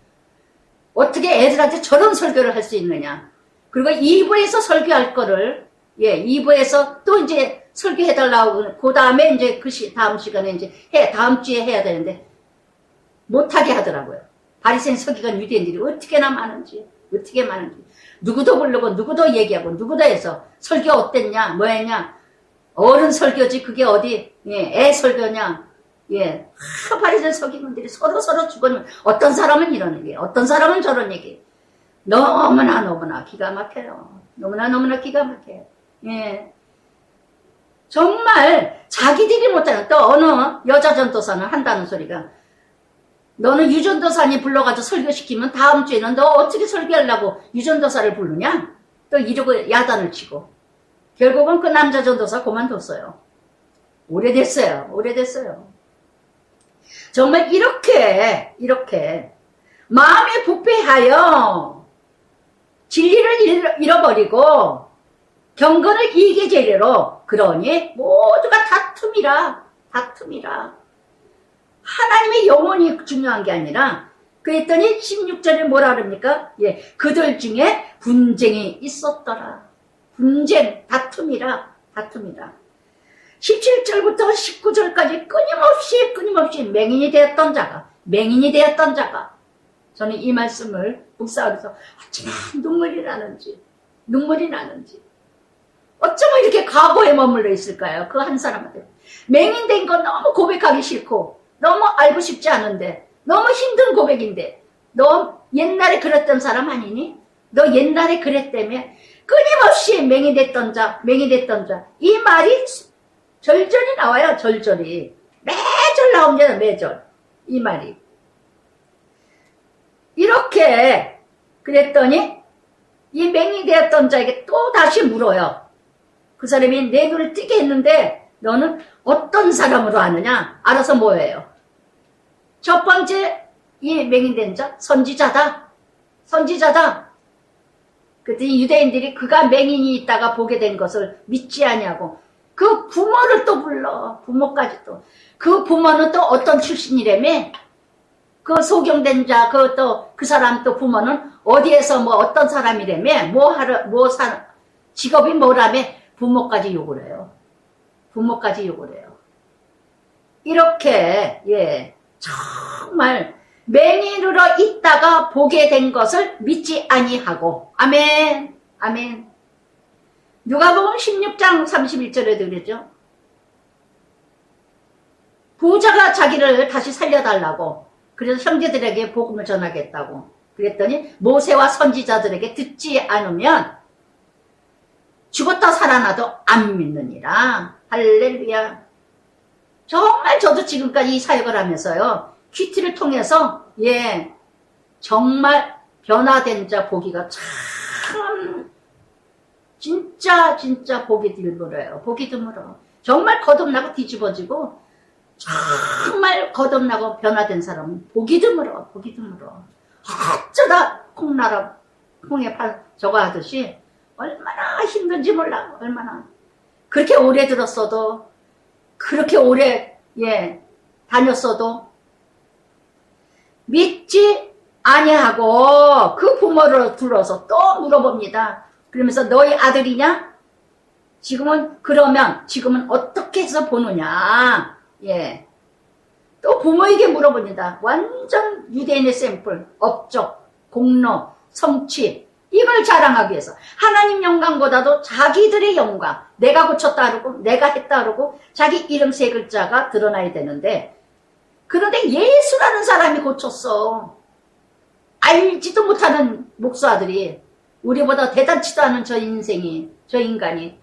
어떻게 애들한테 저런 설교를 할 수 있느냐. 그리고 2부에서 설교할 거를 2부에서 또 이제 설교해달라고 그 다음에 이제 다음 시간에 이제 다음 주에 해야 되는데 못하게 하더라고요. 바리새인 서기관 유대인들이 어떻게나 많은지 누구도 부르고 누구도 얘기하고 누구도 해서 설교 어땠냐 뭐했냐 어른 설교지 그게 어디 애 설교냐. 바리새인 서기관들이 서로 죽어니면 어떤 사람은 이런 얘기 어떤 사람은 저런 얘기 너무나 기가 막혀요. 너무나 기가 막혀요. 정말 자기들이 못하는. 또 어느 여자 전도사는 한다는 소리가 너는 유전도사님 불러가지고 설교시키면 다음 주에는 너 어떻게 설교하려고 유전도사를 부르냐? 또 이러고 야단을 치고 결국은 그 남자 전도사 그만뒀어요. 오래됐어요. 정말 이렇게 마음에 부패하여 진리를 잃어버리고 경건을 이익의 재료로 그러니 모두가 다툼이라. 하나님의 영혼이 중요한 게 아니라 그랬더니 16절에 뭐라 그럽니까? 그들 중에 분쟁이 있었더라. 분쟁, 다툼이라. 17절부터 19절까지 끊임없이 맹인이 되었던 자가 저는 이 말씀을 묵상하면서 어쩌면 눈물이 나는지 어쩌면 이렇게 과거에 머물러 있을까요? 그 한 사람한테 맹인된 건 너무 고백하기 싫고 너무 알고 싶지 않은데 너무 힘든 고백인데 너 옛날에 그랬던 사람 아니니? 너 옛날에 그랬다며? 끊임없이 맹인됐던 자 이 말이 절절히 나와요. 절절히 매절 나옵니다. 매절 이 말이 이렇게 그랬더니 이 맹인되었던 자에게 또 다시 물어요. 그 사람이 내 눈을 뜨게 했는데 너는 어떤 사람으로 아느냐? 알아서 뭐예요? 첫 번째 이 맹인된 자 선지자다. 그랬더니 유대인들이 그가 맹인이 있다가 보게 된 것을 믿지 아니하고 그 부모를 또 불러. 부모까지 또. 그 부모는 또 어떤 출신이라며? 그 소경된 자, 그 사람 또 부모는 어디에서 뭐 어떤 사람이라며? 직업이 뭐라며? 부모까지 욕을 해요. 이렇게, 정말 맹인으로 있다가 보게 된 것을 믿지 아니하고. 아멘. 누가복음 16장 31절에도 그랬죠. 부자가 자기를 다시 살려달라고 그래서 형제들에게 복음을 전하겠다고 그랬더니 모세와 선지자들에게 듣지 않으면 죽었다 살아나도 안 믿느니라. 할렐루야. 정말 저도 지금까지 이 사역을 하면서요 큐티를 통해서 정말 변화된 자 보기가 참 진짜 보기 드물어요. 정말 거듭나고 뒤집어지고 정말 거듭나고 변화된 사람은 보기 드물어. 어쩌다 콩에 팔 저거 하듯이 얼마나 힘든지 몰라. 얼마나 그렇게 오래 들었어도 그렇게 오래 다녔어도 믿지 아니하고 그 부모를 불러서 또 물어봅니다. 그러면서 너희 아들이냐? 지금은 어떻게 해서 보느냐? 또 부모에게 물어봅니다. 완전 유대인의 샘플, 업적, 공로, 성취 이걸 자랑하기 위해서 하나님 영광보다도 자기들의 영광, 내가 고쳤다 그러고 내가 했다 그러고 자기 이름 세 글자가 드러나야 되는데 그런데 예수라는 사람이 고쳤어. 알지도 못하는 목사들이 우리보다 대단치도 않은 저 인간이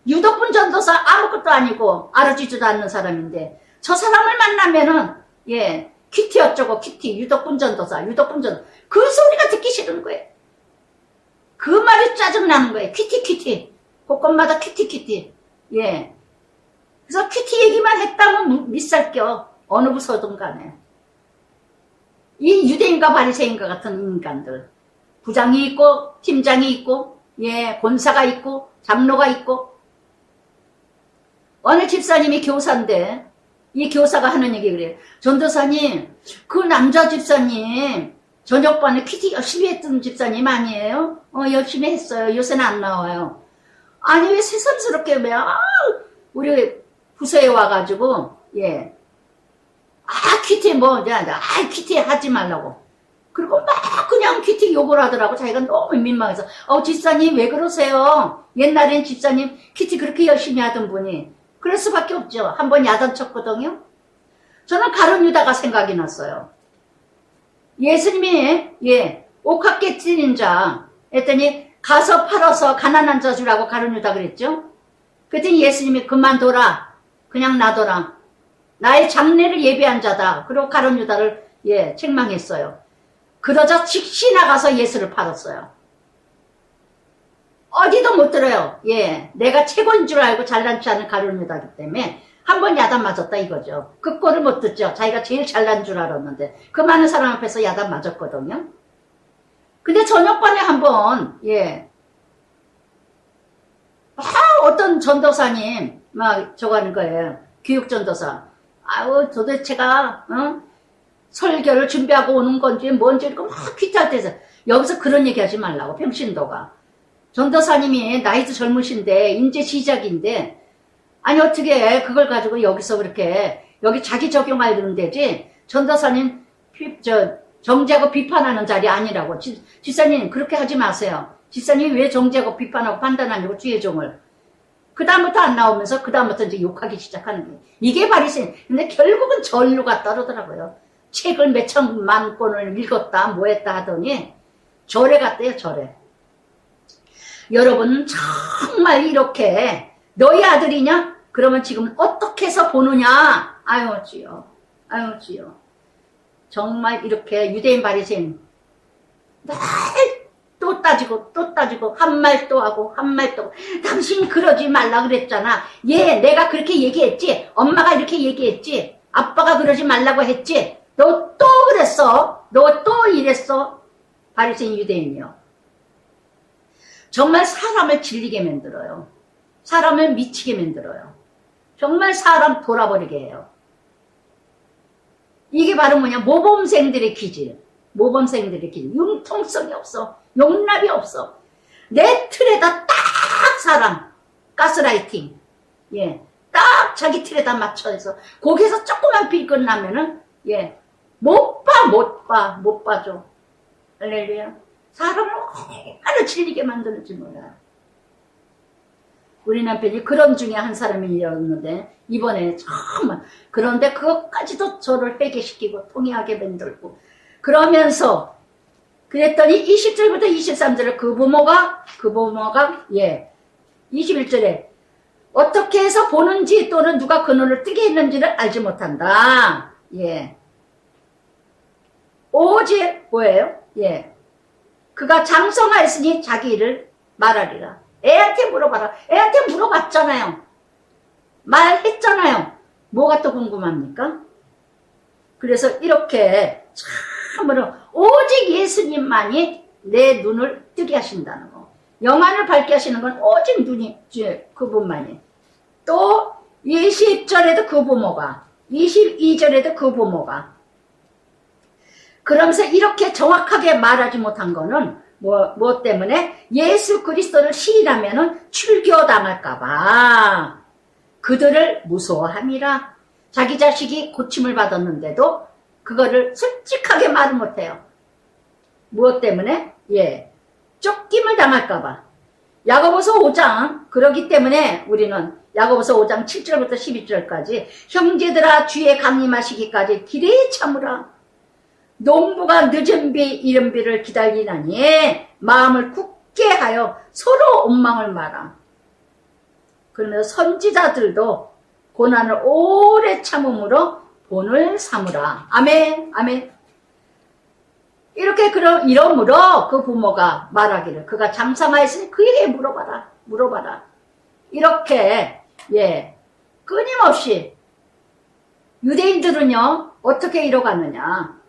유독분 전도사 아무것도 아니고 알아주지도 않는 사람인데 저 사람을 만나면은 큐티 어쩌고 큐티 유독분 전도사 그 소리가 듣기 싫은 거예요. 그 말이 짜증나는 거예요. 큐티. 곳곳마다 큐티. 예. 그래서 큐티 얘기만 했다면 밑살 껴. 어느 부서든 간에. 이 유대인과 바리새인과 같은 인간들. 부장이 있고, 팀장이 있고, 예, 권사가 있고, 장로가 있고. 어느 집사님이 교사인데, 이 교사가 하는 얘기 그래요. 전도사님, 그 남자 집사님, 저녁반에 큐티 열심히 했던 집사님 아니에요? 열심히 했어요. 요새는 안 나와요. 아니, 왜 새삼스럽게, 우리 부서에 와가지고, 예. 큐티 큐티 하지 말라고. 그리고 막 그냥 큐티 욕을 하더라고. 자기가 너무 민망해서. 집사님 왜 그러세요? 옛날엔 집사님 큐티 그렇게 열심히 하던 분이. 그럴 수밖에 없죠. 한번 야단 쳤거든요. 저는 가룟 유다가 생각이 났어요. 예수님이, 예, 옥합 찢은 자, 했더니 가서 팔아서 가난한 자 주라고 가룟 유다 그랬죠. 그랬더니 예수님이 그만둬라. 그냥 놔둬라. 나의 장례를 예비한 자다. 그리고 가룟 유다를, 예, 책망했어요. 그러자 즉시 나가서 예수를 팔았어요. 어디도 못 들어요. 예, 내가 최고인 줄 알고 잘난 치 않은 가룟 유다기 때문에 한 번 야단 맞았다 이거죠. 그 꼴을 못 듣죠. 자기가 제일 잘난 줄 알았는데 그 많은 사람 앞에서 야단 맞았거든요. 근데 저녁반에 한번, 예, 어떤 전도사님 막 저거 하는 거예요. 교육전도사. 도대체가 설교를 준비하고 오는 건지 뭔지 이렇게 막 퀴트할 때서 여기서 그런 얘기 하지 말라고. 평신도가 전도사님이 나이도 젊으신데 이제 시작인데, 아니 어떻게 그걸 가지고 여기서 그렇게 여기 자기 적용하려는 데지, 전도사님 정죄하고 비판하는 자리 아니라고. 집사님 그렇게 하지 마세요. 집사님이 왜 정죄하고 비판하고 판단하냐고 주의 종을. 그 다음부터 안 나오면서 그 다음부터 이제 욕하기 시작하는 거예요. 이게 바리새인. 근데 결국은 전류가 따르더라고요. 책을 몇 천만 권을 읽었다 뭐했다 하더니 절에 갔대요. 절에. 여러분 정말 이렇게 너희 아들이냐? 그러면 지금 어떻게 해서 보느냐? 아유 주여. 정말 이렇게 유대인 바리새인 또 따지고 한 말 또 하고 한 말 또. 당신 그러지 말라 그랬잖아. 내가 그렇게 얘기했지. 엄마가 이렇게 얘기했지. 아빠가 그러지 말라고 했지. 너 또 그랬어. 너 또 이랬어. 바리새인 유대인이요. 정말 사람을 질리게 만들어요. 사람을 미치게 만들어요. 정말 사람 돌아버리게 해요. 이게 바로 뭐냐? 모범생들의 기질. 융통성이 없어. 용납이 없어. 내 틀에다 딱 사람. 가스라이팅. 예. 딱 자기 틀에다 맞춰서 거기서 조그만 빌 끝나면은, 예. 못 봐줘. 할렐루야. 사람을 얼마나 질리게 만드는지 몰라요. 우리 남편이 그런 중에 한 사람이었는데 이번에 정말, 그런데 그것까지도 저를 회개시키고 통해하게 만들고 그러면서 그랬더니 20절부터 23절에 그 부모가 21절에 어떻게 해서 보는지 또는 누가 그 눈을 뜨게 했는지를 알지 못한다. 예. 오직 뭐예요? 예. 그가 장성하였으니 자기 일을 말하리라. 애한테 물어봐라. 애한테 물어봤잖아요. 말했잖아요. 뭐가 또 궁금합니까? 그래서 이렇게 참으로 오직 예수님만이 내 눈을 뜨게 하신다는 거. 영안을 밝게 하시는 건 오직 그분만이. 또 20절에도 그 부모가, 22절에도 그 부모가. 그러면서 이렇게 정확하게 말하지 못한 거는 뭐 때문에? 예수 그리스도를 시인하면은 출교당할까봐 그들을 무서워함이라. 자기 자식이 고침을 받았는데도 그거를 솔직하게 말을 못해요. 무엇 때문에? 예, 쫓김을 당할까봐. 야고보서 5장, 그러기 때문에 우리는 야고보서 5장 7절부터 12절까지 형제들아 주의 강림하시기까지 길에 참으라. 농부가 늦은 비 이른 비를 기다리나니 마음을 굳게 하여 서로 원망을 마라. 그러면서 선지자들도 고난을 오래 참음으로 본을 삼으라. 아멘. 아멘. 이렇게 이러므로 그 부모가 말하기를 그가 장사하였으니 그에게 물어봐라. 이렇게 끊임없이 유대인들은요 어떻게 이뤄갔느냐.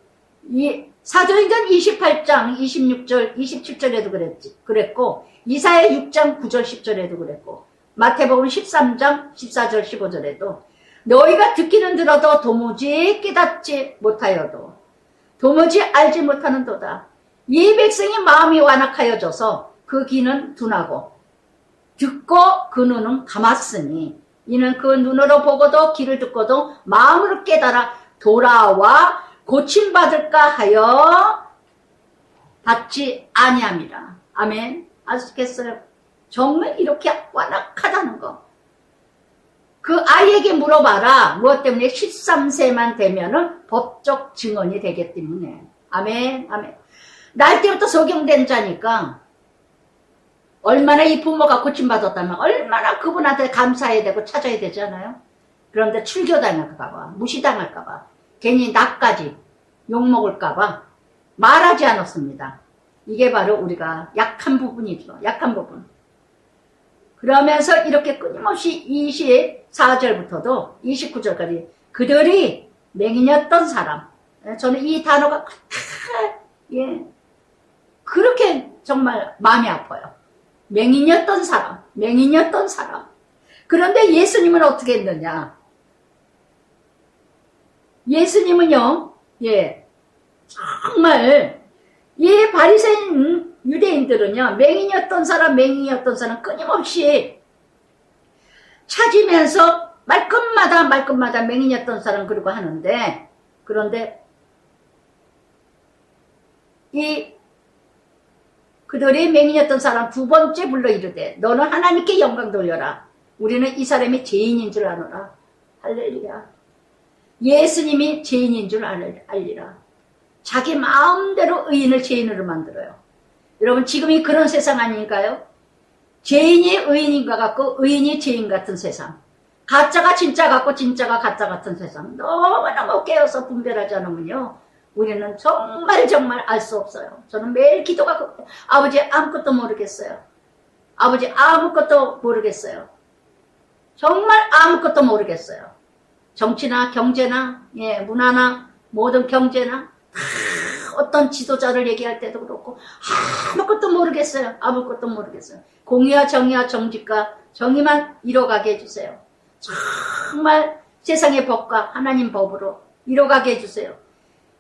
이 사도행전 28장 26절 27절에도 그랬고 이사야 6장 9절 10절에도 그랬고 마태복음 13장 14절 15절에도 너희가 듣기는 들어도 도무지 깨닫지 못하여도 도무지 알지 못하는도다. 이 백성이 마음이 완악하여져서 그 귀는 둔하고 듣고 그 눈은 감았으니 이는 그 눈으로 보고도 귀를 듣고도 마음으로 깨달아 돌아와 고침받을까 하여 받지 아니함이라. 아멘. 아시겠어요? 정말 이렇게 완악하다는 거. 그 아이에게 물어봐라. 무엇 때문에 13세만 되면은 법적 증언이 되기 때문에. 아멘. 아멘. 날 때부터 소경된 자니까 얼마나 이 부모가 고침받았다면 얼마나 그분한테 감사해야 되고 찾아야 되잖아요. 그런데 출교당할까봐, 무시당할까봐, 괜히 나까지 욕먹을까봐 말하지 않았습니다. 이게 바로 우리가 약한 부분이죠. 약한 부분. 그러면서 이렇게 끊임없이 24절부터도 29절까지 그들이 맹인이었던 사람. 저는 이 단어가 그렇게 정말 마음이 아파요. 맹인이었던 사람. 그런데 예수님은 어떻게 했느냐. 예수님은요, 정말 이 바리새인 유대인들은요 맹인이었던 사람 끊임없이 찾으면서 말끝마다 맹인이었던 사람 그러고 하는데, 그런데 이 그들이 맹인이었던 사람 두 번째 불러 이르되 너는 하나님께 영광 돌려라. 우리는 이 사람이 죄인인 줄 아노라. 할렐루야. 예수님이 죄인인 줄 알리라. 자기 마음대로 의인을 죄인으로 만들어요. 여러분 지금이 그런 세상 아닌가요? 죄인이 의인인가 같고 의인이 죄인 같은 세상. 가짜가 진짜 같고 진짜가 가짜 같은 세상. 너무너무 깨어서 분별하지 않으면요 우리는 정말 알 수 없어요. 저는 매일 기도가 아버지 아무것도 모르겠어요. 아버지 아무것도 모르겠어요. 정말 아무것도 모르겠어요. 정치나 경제나 문화나 모든 경제나 어떤 지도자를 얘기할 때도 그렇고 아무것도 모르겠어요. 아무것도 모르겠어요. 공의와 정의와 정직과 정의만 이뤄가게 해주세요. 정말 세상의 법과 하나님 법으로 이뤄가게 해주세요.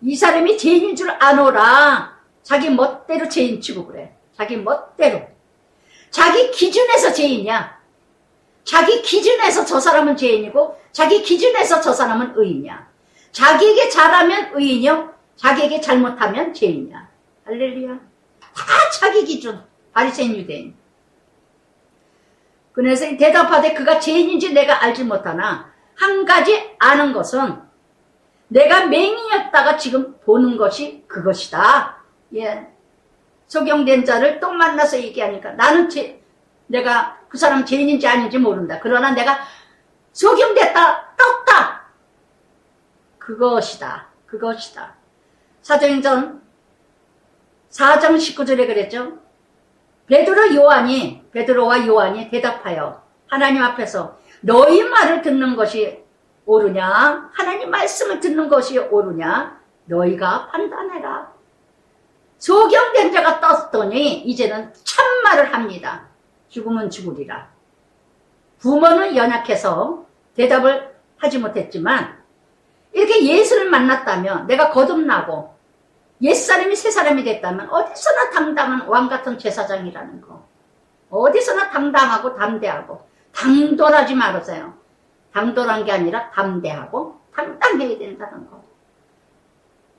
이 사람이 죄인인 줄 아노라. 자기 멋대로 죄인 치고 그래. 자기 멋대로. 자기 기준에서 죄인이야. 자기 기준에서 저 사람은 죄인이고 자기 기준에서 저 사람은 의인이야. 자기에게 잘하면 의인이요 자기에게 잘못하면 죄인이야. 할렐루야. 다 자기 기준. 바리새인 유대인. 그래서 대답하되 그가 죄인인지 내가 알지 못하나 한 가지 아는 것은 내가 맹인이었다가 지금 보는 것이 그것이다. 소경된 자를 또 만나서 얘기하니까 나는 내가 그 사람 죄인인지 아닌지 모른다. 그러나 내가 소경됐다 떴다. 그것이다. 사도행전 4장 19절에 그랬죠. 베드로와 요한이 대답하여 하나님 앞에서 너희 말을 듣는 것이 옳으냐 하나님 말씀을 듣는 것이 옳으냐 너희가 판단해라. 소경된 자가 떴더니 이제는 참말을 합니다. 죽으면 죽으리라. 부모는 연약해서 대답을 하지 못했지만 이렇게 예수를 만났다면 내가 거듭나고 옛사람이 새사람이 됐다면 어디서나 당당한 왕같은 제사장이라는 거. 어디서나 당당하고 담대하고 당돌하지 말으세요. 당돌한 게 아니라 담대하고 당당해야 된다는 거.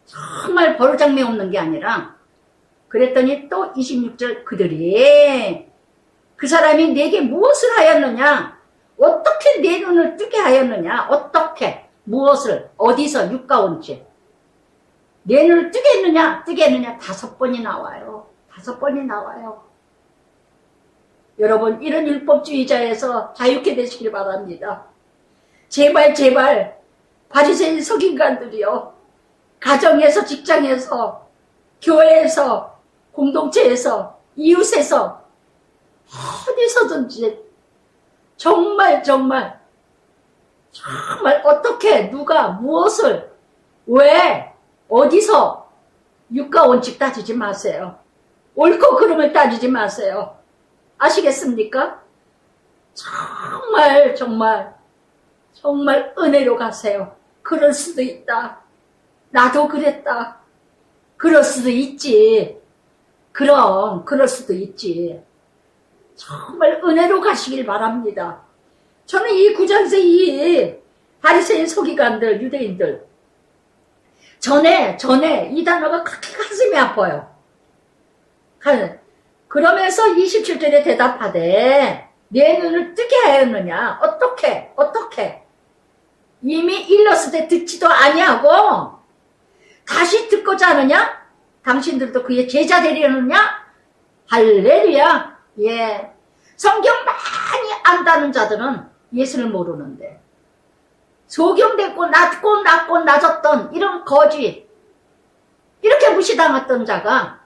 정말 버르장매 없는 게 아니라 그랬더니 또 26절 그들이 그 사람이 내게 무엇을 하였느냐 어떻게 내 눈을 뜨게 하였느냐 어떻게 무엇을 어디서 육가온지 내 눈을 뜨게 했느냐 5번이 나와요. 5번이 나와요. 여러분 이런 율법주의자에서 자유케 되시길 바랍니다. 제발 바리새인 석인간들이요 가정에서 직장에서 교회에서, 공동체에서, 이웃에서, 어디서든지 정말 어떻게 누가 무엇을 왜 어디서 육가 원칙 따지지 마세요. 옳고 그름을 따지지 마세요. 아시겠습니까? 정말 은혜로 가세요. 그럴 수도 있다. 나도 그랬다. 그럴 수도 있지. 그럼 그럴 수도 있지. 정말 은혜로 가시길 바랍니다. 저는 이 구장에서 이 바리새인 서기관들, 유대인들 전에 이 단어가 그렇게 가슴이 아파요. 그러면서 27절에 대답하되 내 눈을 뜨게 하였느냐? 어떻게? 이미 일렀을 때 듣지도 아니하고 다시 듣고자 하느냐? 당신들도 그의 제자 되려느냐? 할렐루야. 예. 성경 많이 안다는 자들은 예수를 모르는데 소경됐고 낮고 낮았던 이런 거짓 이렇게 무시당했던 자가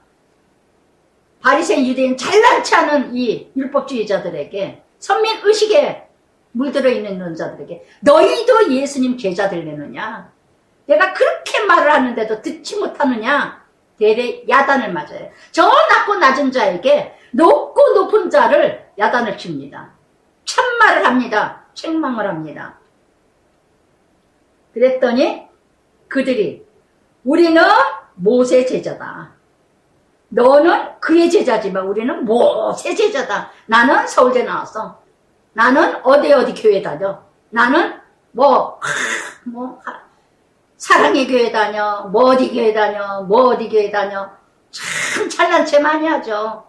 바리새인 유대인 잘난치 않은 이 율법주의자들에게 선민의식에 물들어 있는 자들에게 너희도 예수님 제자 되려느냐? 내가 그렇게 말을 하는데도 듣지 못하느냐? 대대 야단을 맞아요. 저 낮고 낮은 자에게 높고 높은 자를 야단을 칩니다. 참말을 합니다. 책망을 합니다. 그랬더니 그들이 우리는 모세 제자다. 너는 그의 제자지만 우리는 모세 제자다. 나는 서울대 나왔어. 나는 어디 교회 다녀. 나는 사랑의 교회 다녀. 어디 교회 다녀. 참 잘난 체 많이 하죠.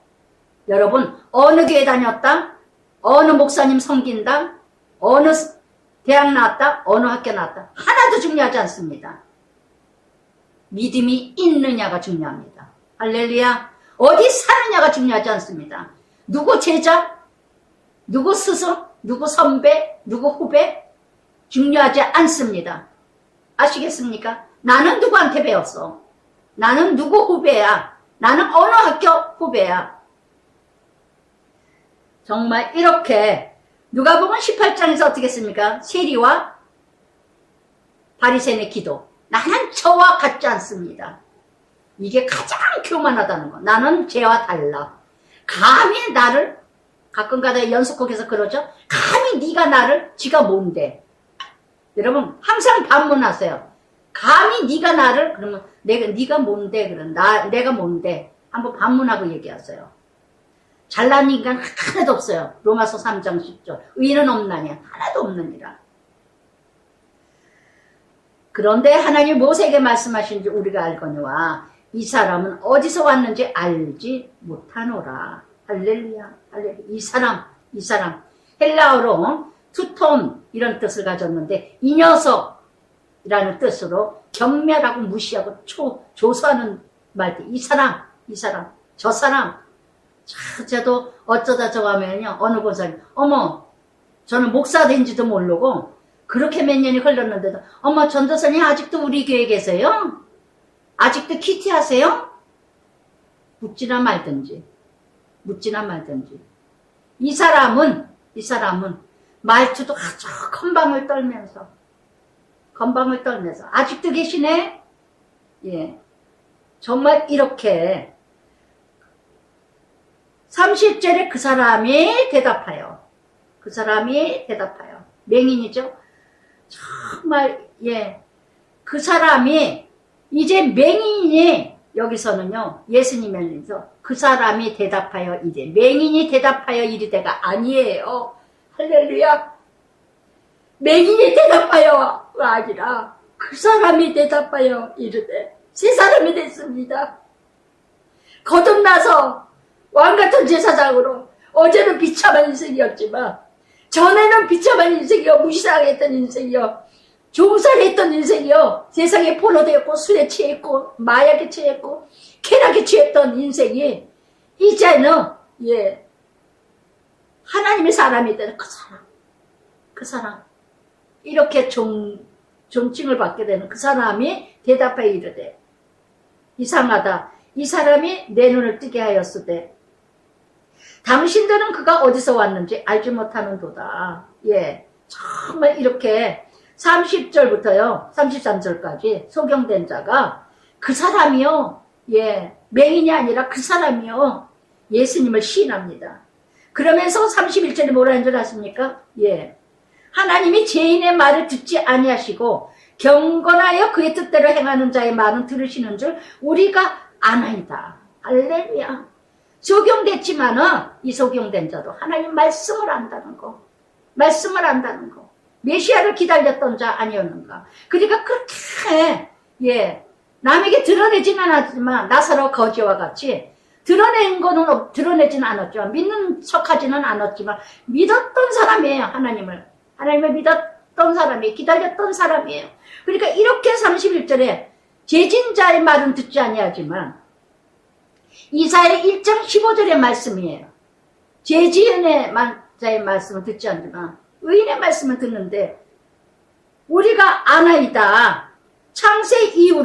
여러분 어느 교회 다녔다? 어느 목사님 섬긴다? 어느 대학 나왔다? 어느 학교 나왔다? 하나도 중요하지 않습니다. 믿음이 있느냐가 중요합니다. 할렐루야. 어디 사느냐가 중요하지 않습니다. 누구 제자? 누구 스승? 누구 선배? 누구 후배? 중요하지 않습니다. 아시겠습니까? 나는 누구한테 배웠어? 나는 누구 후배야? 나는 어느 학교 후배야? 정말 이렇게 누가복음 18장에서 어떻게 했습니까? 세리와 바리새인의 기도. 나는 저와 같지 않습니다. 이게 가장 교만하다는 거. 나는 쟤와 달라. 감히 나를 가끔가다 연속곡에서 그러죠. 감히 네가 나를 지가 뭔데. 여러분 항상 반문하세요. 감히 네가 나를 그러면 네가 뭔데 그럼 내가 뭔데 한번 반문하고 얘기하세요. 잘난 인간 하나도 없어요. 로마서 3장 10절. 의인은 없나냐? 하나도 없느니라. 그런데 하나님 모세에게 말씀하신 줄 우리가 알거니와 이 사람은 어디서 왔는지 알지 못하노라. 할렐루야. 할렐루야. 이 사람 헬라어로 투톤 이런 뜻을 가졌는데 이 녀석이라는 뜻으로 경멸하고 무시하고 조소하는 말들. 이 사람 저 사람 저도 어쩌다 저거 하면요 어느 권사님 어머 저는 목사 된지도 모르고 그렇게 몇 년이 흘렀는데도 어머 전도사님 아직도 우리 교회에 계세요? 아직도 키티 하세요? 묻지나 말든지 이 사람은 말투도 아주 건방을 떨면서 아직도 계시네? 예, 정말 이렇게 30절에 그 사람이 대답하여 맹인이죠. 정말 예, 그 사람이 이제 맹인이 여기서는요 예수님에서 그 사람이 대답하여 이제 맹인이 대답하여 이르되가 아니에요. 할렐루야. 맹인이 대답하여가 아니라 그 사람이 대답하여 이르되 세 사람이 됐습니다. 거듭나서 왕같은 제사장으로 어제는 비참한 인생이었지만 전에는 비참한 인생이요 무시당했던 인생이요 종살했던 인생이요 세상에 포로되었고 술에 취했고 마약에 취했고 쾌락에 취했던 인생이 이제는 예 하나님의 사람이 되는 그 사람 이렇게 존칭을 받게 되는 그 사람이 대답해 이르되 이상하다. 이 사람이 내 눈을 뜨게 하였으되 당신들은 그가 어디서 왔는지 알지 못하는도다. 예, 정말 이렇게 30절부터요 33절까지 소경된 자가 그 사람이요, 예, 맹인이 아니라 그 사람이요 예수님을 시인합니다. 그러면서 31절에 뭐라 하는 줄 아십니까? 예, 하나님이 죄인의 말을 듣지 아니하시고 경건하여 그의 뜻대로 행하는 자의 말은 들으시는 줄 우리가 아나이다. 할렐루야. 소경됐지만은 이 소경된 자도 하나님 말씀을 안다는 거, 말씀을 안다는 거. 메시아를 기다렸던 자 아니었는가. 그러니까 그렇게 예, 남에게 드러내지는 않았지만 나사로 거지와 같이 드러낸 거는 드러내지는 않았지만 믿는 척하지는 않았지만 믿었던 사람이에요. 하나님을 믿었던 사람이 기다렸던 사람이에요. 그러니까 이렇게 31절에 죄진자의 말은 듣지 아니하지만 이사야 1장 15절의 말씀이에요. 죄지은의 자의 말씀을 듣지 않지만 의인의 말씀을 듣는데 우리가 아나이다. 창세 이후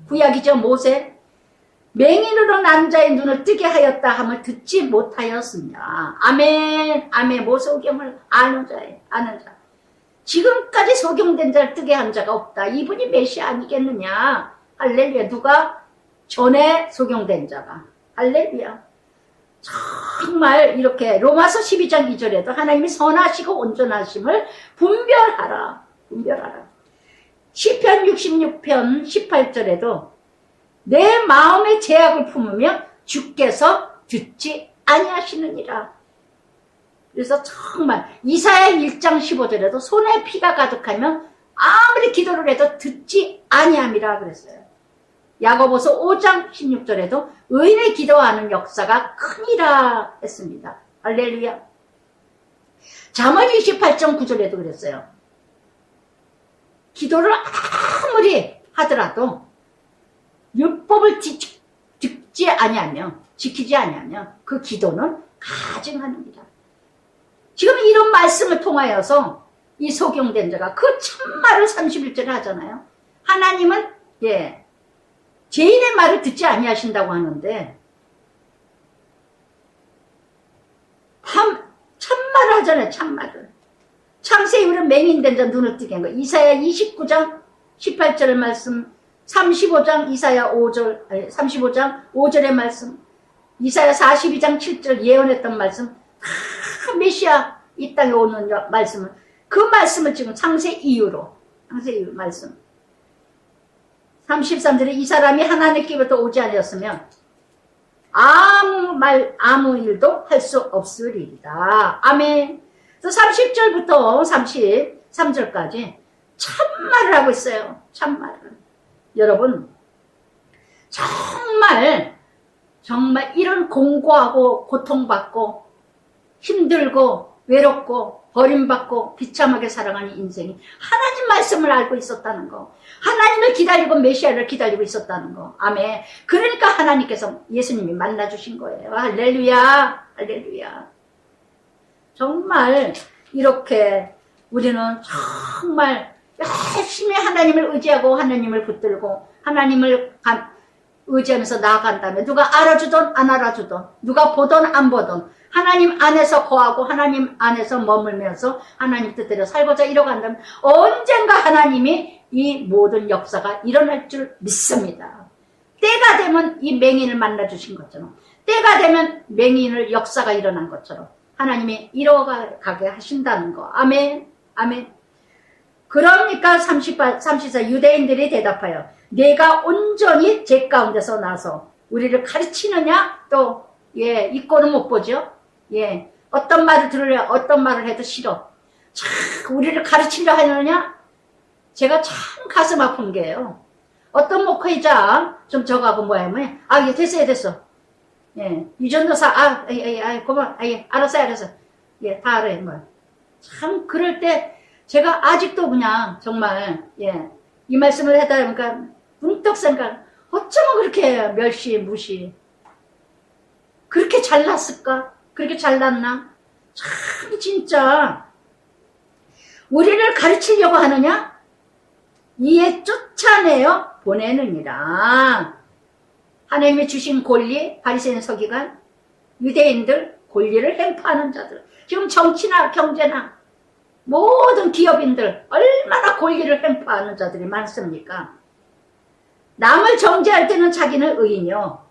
구약이죠. 모세 맹인으로 난 자의 눈을 뜨게 하였다 함을 듣지 못하였으냐. 아멘. 아멘. 모소경을 아는 자. 지금까지 소경된 자를 뜨게 한 자가 없다. 이분이 메시아 아니겠느냐. 할렐루야. 누가? 전에 소경된 자가. 할렐루야. 정말 이렇게 로마서 12장 2절에도 하나님이 선하시고 온전하심을 분별하라. 시편 66편 18절에도 내 마음의 죄악을 품으며 주께서 듣지 아니하시느니라. 그래서 정말 이사야 1장 15절에도 손에 피가 가득하면 아무리 기도를 해도 듣지 아니함이라 그랬어요. 야고보서 5장 16절에도 의인의 기도하는 역사가 크니라 했습니다. 할렐루야. 잠언 28장 9절에도 그랬어요. 기도를 아무리 하더라도 율법을 지키지 아니하면 그 기도는 가증하느니라. 지금 이런 말씀을 통하여서 이 소경된 자가 그 참말을 31절에 하잖아요. 하나님은 예, 죄인의 말을 듣지 아니하신다고 하는데 참말을 하잖아요. 참말을. 창세 이후로 맹인된 자 눈을 뜨게 한 거. 이사야 29장 18절의 말씀, 35장 5절의 말씀, 이사야 42장 7절 예언했던 말씀, 다 메시아 이 땅에 오는 말씀은 그 말씀을 지금 창세 이후 말씀. 33절에 이 사람이 하나님께로부터 오지 않았으면 아무 일도 할 수 없으리이다. 아멘. 30절부터 33절까지 참말을 하고 있어요. 참말을. 여러분, 정말 이런 공고하고 고통받고 힘들고 외롭고 버림받고 비참하게 살아가는 인생이 하나님 말씀을 알고 있었다는 거, 하나님을 기다리고 메시아를 기다리고 있었다는 거. 아멘. 그러니까 하나님께서 예수님이 만나주신 거예요. 할렐루야. 할렐루야. 정말 이렇게 우리는 정말 열심히 하나님을 의지하고 하나님을 붙들고 하나님을 의지하면서 나아간다면 누가 알아주든 안 알아주든 누가 보든 안 보든 하나님 안에서 거하고 하나님 안에서 머물면서 하나님 뜻대로 살고자 이뤄간다면 언젠가 하나님이 이 모든 역사가 일어날 줄 믿습니다. 때가 되면 이 맹인을 만나주신 것처럼 때가 되면 맹인을 역사가 일어난 것처럼 하나님이 이뤄가게 하신다는 거. 아멘. 아멘. 그러니까 34 유대인들이 대답하여 내가 온전히 죄 가운데서 나서 우리를 가르치느냐? 또 예, 이 꼴은 못 보죠. 예, 어떤 말을 들으려 어떤 말을 해도 싫어. 참 우리를 가르치려 하느냐? 제가 참 가슴 아픈 게요. 어떤 목회자 좀 저가고 뭐하면 예, 됐어. 예, 유전도사 고마워. 알았어. 예, 다 알아요. 뭐. 참 그럴 때 제가 아직도 그냥 정말 예, 이 말씀을 하다 보니까 문득 생각, 어쩌면 그렇게 무시 그렇게 잘났을까? 그렇게 잘났나? 참 진짜 우리를 가르치려고 하느냐? 이에 쫓아내어 보내느니라. 하나님이 주신 권리, 바리새인 서기관, 유대인들, 권리를 행파하는 자들. 지금 정치나 경제나 모든 기업인들 얼마나 권리를 행파하는 자들이 많습니까? 남을 정죄할 때는 자기는 의인이요.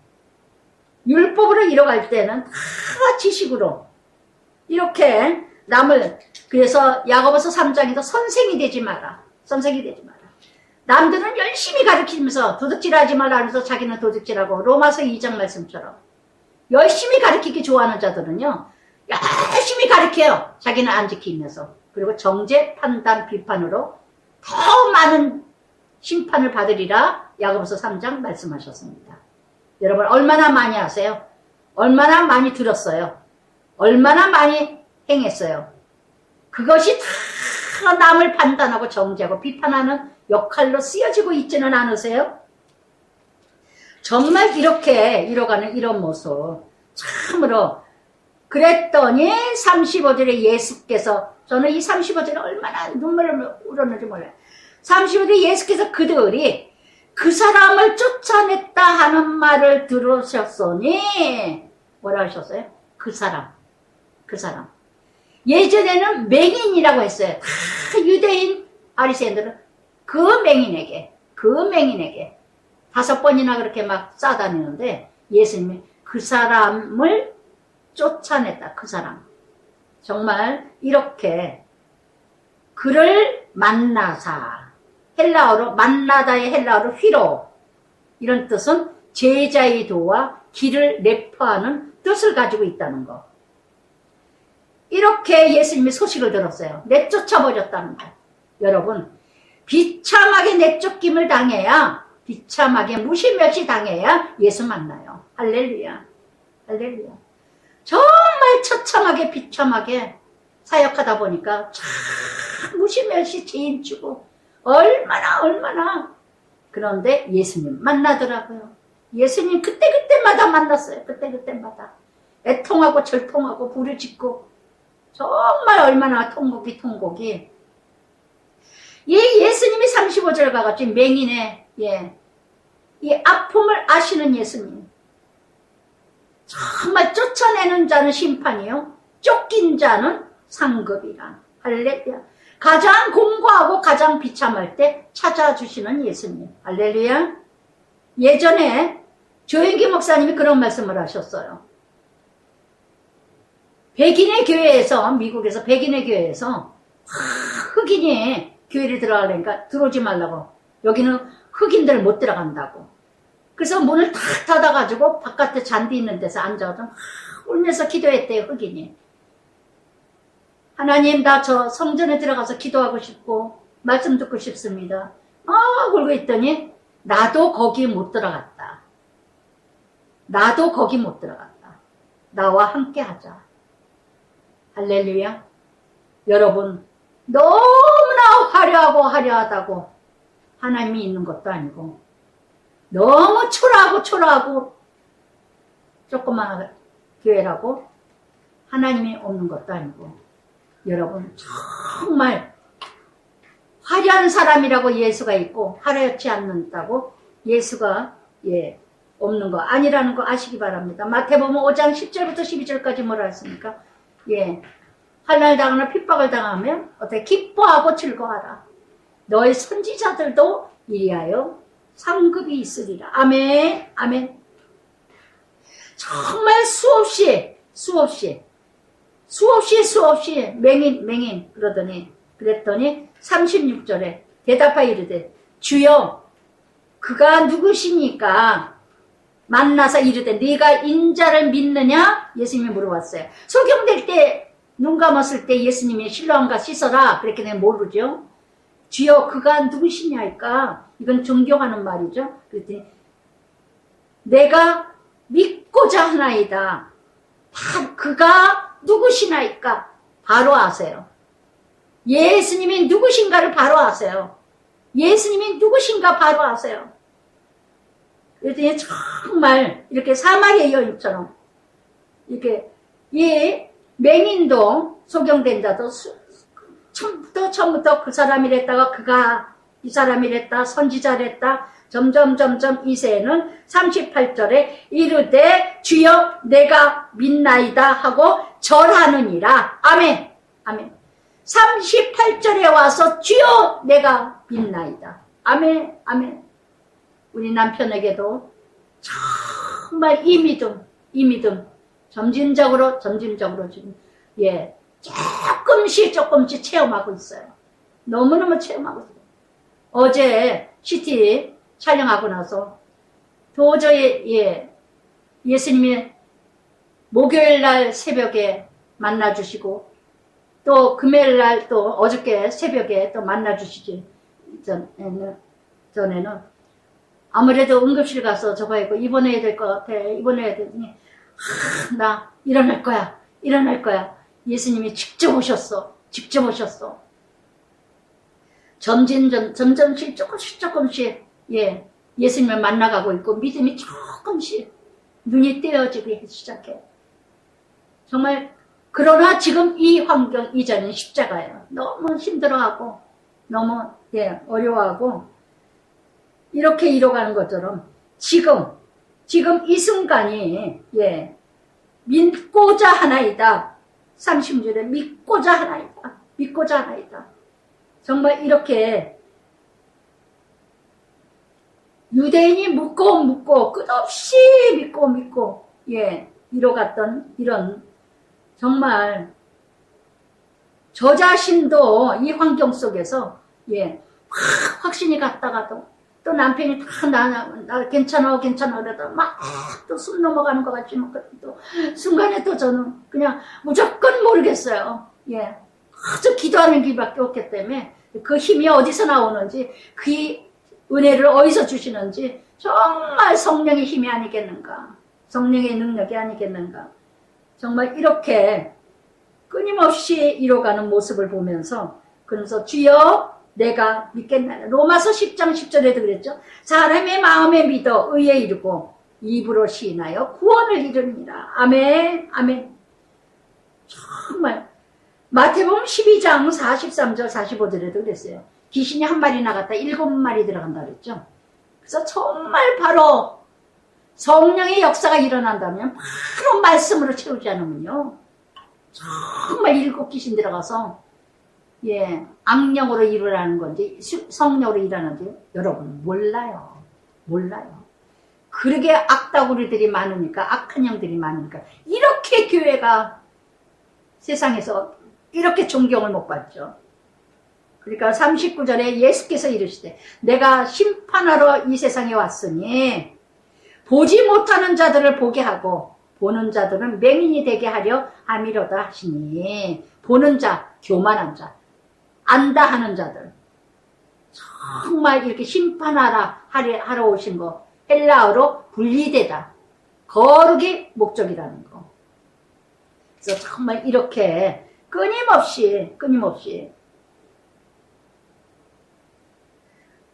율법으로 이뤄갈 때는 다 지식으로 이렇게 남을, 그래서 야고보서 3장에서 선생이 되지 마라. 선생이 되지 마라. 남들은 열심히 가르치면서 도둑질하지 말라 하면서 자기는 도둑질하고, 로마서 2장 말씀처럼 열심히 가르치기 좋아하는 자들은요 열심히 가르쳐요. 자기는 안 지키면서. 그리고 정죄, 판단, 비판으로 더 많은 심판을 받으리라 야고보서 3장 말씀하셨습니다. 여러분 얼마나 많이 하세요? 얼마나 많이 들었어요? 얼마나 많이 행했어요? 그것이 다 남을 판단하고 정죄하고 비판하는 역할로 쓰여지고 있지는 않으세요? 정말 이렇게 이뤄가는 이런 모습 참으로. 그랬더니 35절에 예수께서, 저는 이 35절에 얼마나 눈물을 울었는지 몰라요. 35절에 예수께서 그들이 그 사람을 쫓아냈다 하는 말을 들으셨으니 뭐라 하셨어요? 그 사람. 예전에는 맹인이라고 했어요. 다 유대인 바리새인들은 그 맹인에게 5번이나 그렇게 막 싸다니는데 예수님이 그 사람을 쫓아냈다. 그 사람. 정말 이렇게 그를 만나사, 헬라어로 만나다의 헬라어로 휘로, 이런 뜻은 제자의 도와 길을 내포하는 뜻을 가지고 있다는 거. 이렇게 예수님이 소식을 들었어요. 내쫓아버렸다는 거. 여러분 비참하게 내쫓김을 당해야, 비참하게 무시멸시 당해야 예수 만나요. 할렐루야. 할렐루야. 정말 처참하게 비참하게 사역하다 보니까 참 무시멸시 죄인 주고 얼마나. 그런데 예수님 만나더라고요. 예수님 그때마다 만났어요. 그때마다 애통하고 절통하고 부르짖고 정말 얼마나 통곡이. 예수님이 35절 가같이 맹인의 이 아픔을 아시는 예수님. 정말 쫓아내는 자는 심판이요, 쫓긴 자는 상급이라. 할렐루야. 가장 공고하고 가장 비참할 때 찾아주시는 예수님. 할렐루야. 예전에 조영기 목사님이 그런 말씀을 하셨어요. 백인의 교회에서, 미국에서 백인의 교회에서 흑인이 교회를 들어가려니까 들어오지 말라고. 여기는 흑인들 못 들어간다고. 그래서 문을 탁 닫아가지고 바깥에 잔디 있는 데서 앉아서 울면서 기도했대요. 흑인이. 하나님, 나 저 성전에 들어가서 기도하고 싶고 말씀 듣고 싶습니다. 울고 있더니 나도 거기 못 들어갔다. 나와 함께 하자. 할렐루야. 여러분 너무나 화려하다고 하나님이 있는 것도 아니고, 너무 초라하고 조그만 교회라고 하나님이 없는 것도 아니고, 여러분 정말 화려한 사람이라고 예수가 있고 화려하지 않는다고 예수가 없는 거 아니라는 거 아시기 바랍니다. 마태복음 5장 10절부터 12절까지 뭐라 했습니까? 환난을 당하나 핍박을 당하면 어떻게 기뻐하고 즐거워하라. 너의 선지자들도 이리하여 상급이 있으리라. 아멘. 정말 수없이 맹인 그랬더니 36절에 대답하여 이르되 주여 그가 누구시니까 만나서 이르되 네가 인자를 믿느냐? 예수님이 물어봤어요. 소경될 때 눈 감았을 때 예수님이 실로암가 씻어라 그랬기 때문에 모르죠. 주여 그가 누구시냐니까, 이건 존경하는 말이죠. 그랬더니 내가 믿고자 하나이다. 그가 누구시나이까 바로 아세요. 예수님이 누구신가를 바로 아세요. 예수님이 누구신가 바로 아세요. 그랬더니 정말 이렇게 사마리아 여인처럼 이렇게 맹인도 소경된 자도 처음부터 그 사람이랬다가 그가 이 사람이 이랬다, 선지자랬다. 점점 이새는 38절에 이르되 주여 내가 믿나이다 하고 절하느니라. 아멘. 아멘. 38절에 와서 주여 내가 믿나이다. 아멘. 아멘. 우리 남편에게도 정말 이 믿음 점진적으로 지금 조금씩 체험하고 있어요. 너무너무 체험하고 있어요. 어제 CT 촬영하고 나서 도저히 예수님이 목요일날 새벽에 만나주시고 또 금요일날 또 어저께 새벽에 또 만나주시기 전에는 아무래도 응급실 가서 저거 했고 입원해야 될 것 같아. 입원해야 되더니 나 일어날 거야. 예수님이 직접 오셨어. 점점씩 조금씩 예수님을 만나가고 있고 믿음이 조금씩 눈이 떼어지기 시작해. 정말 그러나 지금 이 환경 이전은 십자가예요. 너무 힘들어하고 너무 어려워하고 이렇게 이뤄가는 것처럼 지금 이 순간이 믿고자 하나이다. 30절에 믿고자 하나이다. 정말 이렇게 유대인이 묻고 끝없이 믿고 이뤄갔던 이런 정말 저 자신도 이 환경 속에서 확신이 갔다가도 또 남편이 다 나 괜찮아 그러다 막 또 숨 넘어가는 것 같지만 또 순간에 또 저는 그냥 무조건 모르겠어요. 아주 기도하는 길밖에 없기 때문에 그 힘이 어디서 나오는지 그 은혜를 어디서 주시는지 정말 성령의 힘이 아니겠는가, 성령의 능력이 아니겠는가. 정말 이렇게 끊임없이 이뤄가는 모습을 보면서 그러면서 주여 내가 믿겠나이다. 로마서 10장 10절에도 그랬죠. 사람의 마음에 믿어 의에 이르고 입으로 시인하여 구원을 이루니라. 아멘. 아멘. 정말 마태복음 12장 43절 45절에도 그랬어요. 귀신이 한 마리 나갔다 7마리 들어간다 그랬죠. 그래서 정말 바로 성령의 역사가 일어난다면 바로 말씀으로 채우지 않으면요 정말 7귀신 들어가서 악령으로 일어나는 건지 성령으로 일어나는지 여러분 몰라요. 그러게 악다구리들이 많으니까, 악한 영들이 많으니까 이렇게 교회가 세상에서 이렇게 존경을 못 받죠. 그러니까 39절에 예수께서 이르시되 내가 심판하러 이 세상에 왔으니 보지 못하는 자들을 보게 하고 보는 자들은 맹인이 되게 하려 함이로다 하시니, 보는 자, 교만한 자, 안다 하는 자들, 정말 이렇게 심판하러 오신 거, 헬라어로 분리되다, 거룩이 목적이라는 거. 그래서 정말 이렇게 끊임없이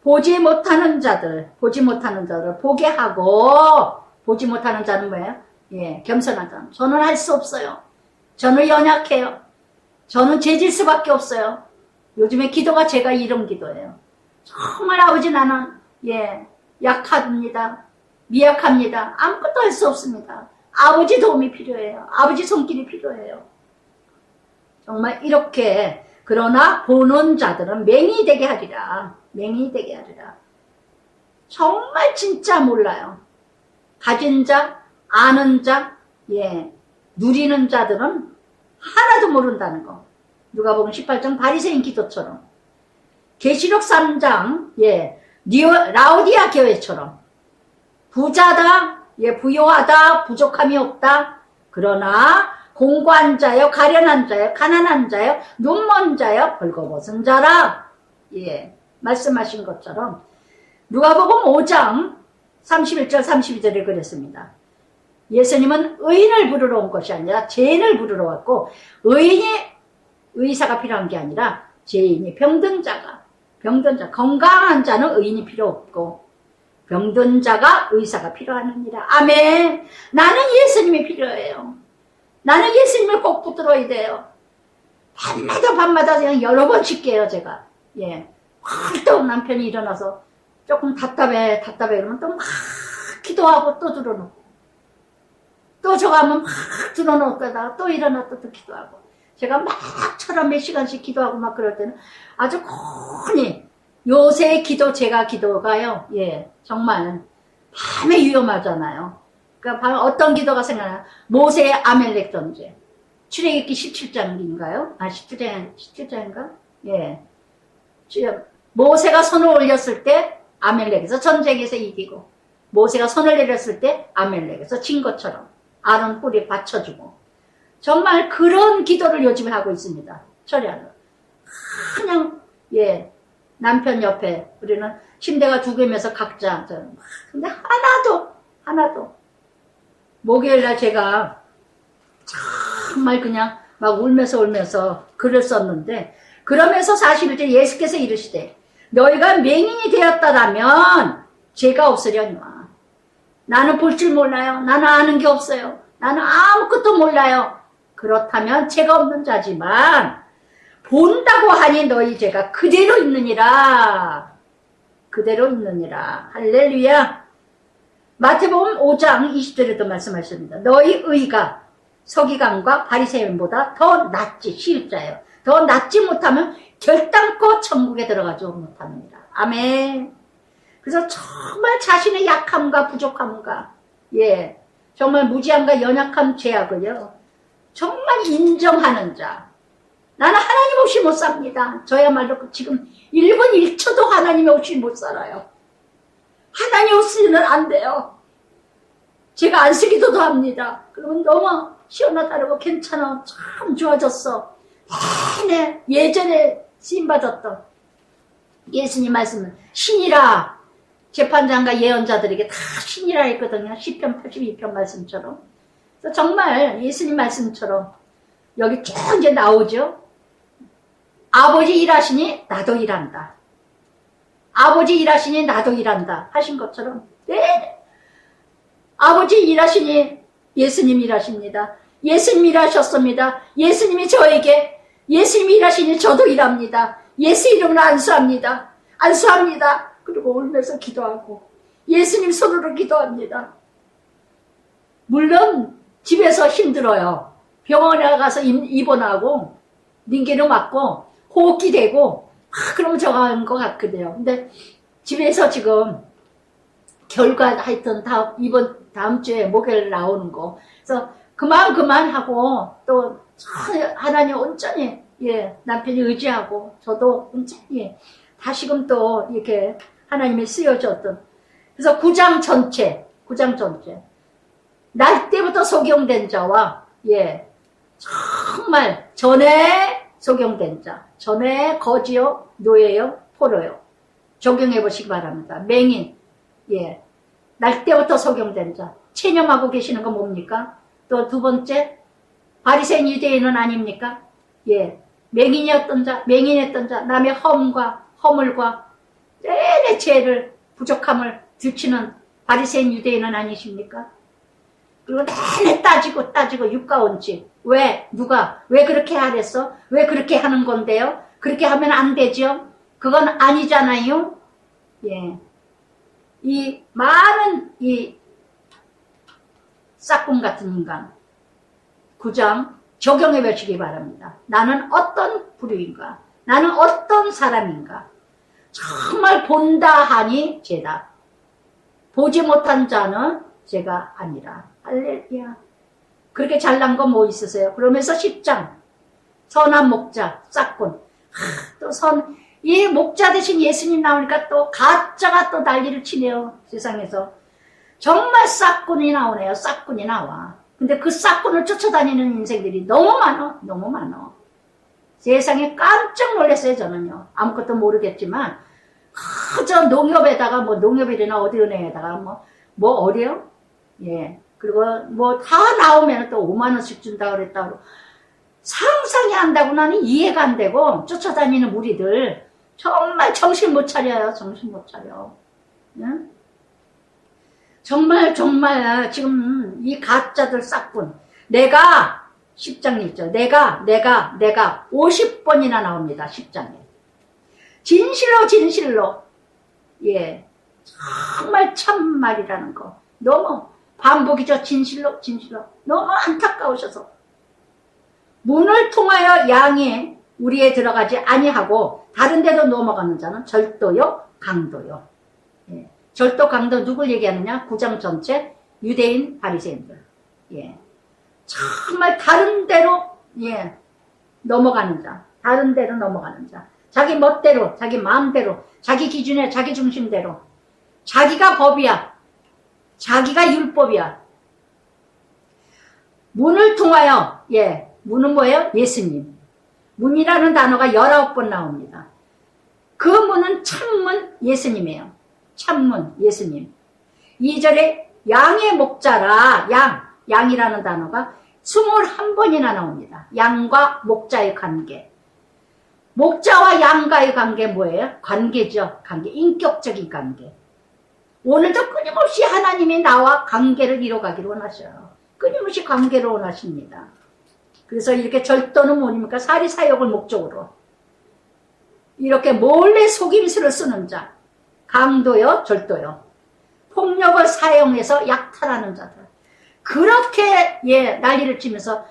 보지 못하는 자들 보게 하고, 보지 못하는 자는 뭐예요? 겸손한 자. 저는 할 수 없어요. 저는 연약해요. 저는 죄질 수밖에 없어요. 요즘에 기도가 제가 이런 기도예요. 정말 아버지 나는 약합니다. 미약합니다. 아무것도 할 수 없습니다. 아버지 도움이 필요해요. 아버지 손길이 필요해요. 정말 이렇게, 그러나 보는 자들은 맹이 되게 하리라. 정말 진짜 몰라요. 가진 자, 아는 자, 누리는 자들은 하나도 모른다는 거. 누가복음 18장 바리새인 기도처럼, 계시록 3장 라오디아 교회처럼 부자다, 부요하다, 부족함이 없다. 그러나 공고한 자여, 가련한 자여, 가난한 자여, 눈먼 자여, 벌거벗은 자라. 말씀하신 것처럼 누가복음 5장 31절 32절에 그랬습니다. 예수님은 의인을 부르러 온 것이 아니라 죄인을 부르러 왔고, 의인이 의사가 필요한 게 아니라 죄인이, 병든 자가, 건강한 자는 의인이 필요 없고 병든 자가 의사가 필요하느니라. 아멘. 나는 예수님이 필요해요. 나는 예수님을 꼭 붙들어야 돼요. 밤마다 그냥 여러 번씩 깨요, 제가. 또 남편이 일어나서 조금 답답해 그러면 또 막 기도하고 또 들어놓고 또 저거 하면 막 들어놓다가 또 일어나 또 기도하고 제가 막처럼 몇 시간씩 기도하고 막 그럴 때는 아주 곤히 요새 제가 기도가요. 예, 정말 밤에 위험하잖아요. 그러니까 밤에 어떤 기도가 생각나요? 모세의 아멜렉 전쟁. 출애굽기 17장인가요? 17장인가? 예. 모세가 손을 올렸을 때 아멜렉에서 전쟁에서 이기고 모세가 손을 내렸을 때 아멜렉에서 진 것처럼 아론 뿔이 받쳐주고 정말 그런 기도를 요즘에 하고 있습니다. 철야는. 그냥 예 남편 옆에 우리는 침대가 두 개면서 각자 근데 하나도 목요일날 제가 정말 그냥 막 울면서 글을 썼는데 그러면서 사실 이제 예수께서 이르시되 너희가 맹인이 되었다라면 죄가 없으려니와 나는 볼 줄 몰라요. 나는 아는 게 없어요. 나는 아무것도 몰라요. 그렇다면 죄가 없는 자지만 본다고 하니 너희 죄가 그대로 있느니라. 할렐루야. 마태복음 5장 20절에도 말씀하십니다. 너희 의가 서기관과 바리새인보다 더 낫지. 시일자예요. 더 낫지 못하면 결단코 천국에 들어가지 못합니다. 아멘. 그래서 정말 자신의 약함과 부족함과 예 정말 무지함과 연약한 죄악을요 정말 인정하는 자. 나는 하나님 없이 못 삽니다. 저야말로 지금 1분 1초도 하나님 없이 못 살아요. 하나님 없이는 안 돼요. 제가 안쓰기도 합니다. 그러면 너무 시원하다고 괜찮아. 참 좋아졌어. 네, 예전에 쓰임받았던 예수님 말씀은 신이라 재판장과 예언자들에게 다 신이라 했거든요. 시편 82편 말씀처럼. 그래서 정말 예수님 말씀처럼 여기 쭉 이제 나오죠. 아버지 일하시니 나도 일한다. 아버지 일하시니 나도 일한다. 하신 것처럼 네. 아버지 일하시니 예수님 일하십니다. 예수님 일하셨습니다. 예수님이 저에게 예수님이 일하시니 저도 일합니다. 예수 이름으로 안수합니다. 그리고 울면서 기도하고 예수님 손으로 기도합니다. 물론 집에서 힘들어요. 병원에 가서 입원하고 링겔을 맞고 호흡기 되고 그러면 저거 하는 것 같거든요. 근데 집에서 지금 결과 하여튼 다음 주에 목요일 나오는 거 그래서 그만하고 또 하나님 온전히 예 남편이 의지하고 저도 온전히 다시금 또 이렇게 하나님이 쓰여졌던 그래서 9장 전체 날 때부터 소경된 자와 예 정말 전에 소경된 자 전에 거지요 노예요 포로요 적용해 보시기 바랍니다. 맹인 예 날 때부터 소경된 자 체념하고 계시는 건 뭡니까? 또 두 번째 바리새인 유대인은 아닙니까? 예 맹인했던 자 남의 허물과 내내 죄를 부족함을 들추는 바리새인 유대인은 아니십니까? 그리고 내내 따지고 육가온지 왜 그렇게 하랬어? 왜 그렇게 하는 건데요? 그렇게 하면 안 되죠? 그건 아니잖아요. 예, 이 많은 이 싹군 같은 인간 9장 적용해 보시기 바랍니다. 나는 어떤 부류인가? 나는 어떤 사람인가? 정말 본다 하니 죄다. 보지 못한 자는 죄가 아니라. 할렐루야. 그렇게 잘난 거 뭐 있으세요? 그러면서 10장 선한 목자 싹군 또 이 목자 대신 예수님 나오니까 또 가짜가 또 난리를 치네요. 세상에서 정말 싹군이 나오네요. 싹군이 나와. 근데 그 싹군을 쫓아다니는 인생들이 너무 많어. 세상에 깜짝 놀랐어요. 저는요. 아무것도 모르겠지만 저 농협에다가 뭐 농협이나 어디 은행에다가 뭐 어려요? 예. 그리고 뭐 다 나오면 또 5만 원씩 준다고 그랬다고 상상이 안 되고 나는 이해가 안 되고 쫓아다니는 무리들 정말 정신 못 차려요. 응? 정말 지금 이 가짜들 싹군 내가 10장 1절 내가 50번이나 나옵니다. 10장에 진실로 진실로 예 정말 참말이라는 거 너무 반복이죠. 진실로 진실로 너무 안타까우셔서 문을 통하여 양이 우리에 들어가지 아니하고 다른 데로 넘어가는 자는 절도요 강도요. 예. 절도 강도 누굴 얘기하느냐? 9장 전체 유대인 바리새인들. 예. 정말 다른 데로 예 넘어가는 자, 다른 데로 넘어가는 자, 자기 멋대로, 자기 마음대로, 자기 기준에, 자기 중심대로, 자기가 법이야, 자기가 율법이야. 문을 통하여 예, 문은 뭐예요? 예수님. 문이라는 단어가 19번 나옵니다. 그 문은 참문 예수님이에요. 참문 예수님. 2절에 양의 목자라 양이라는 단어가 21번이나 나옵니다. 양과 목자의 관계. 목자와 양과의 관계 뭐예요? 관계죠. 관계. 인격적인 관계. 오늘도 끊임없이 하나님이 나와 관계를 이뤄가기를 원하셔요. 끊임없이 관계를 원하십니다. 그래서 이렇게 절도는 뭐입니까? 사리사욕을 목적으로 이렇게 몰래 속임수를 쓰는 자, 강도요, 절도요. 폭력을 사용해서 약탈하는 자들. 그렇게 예 난리를 치면서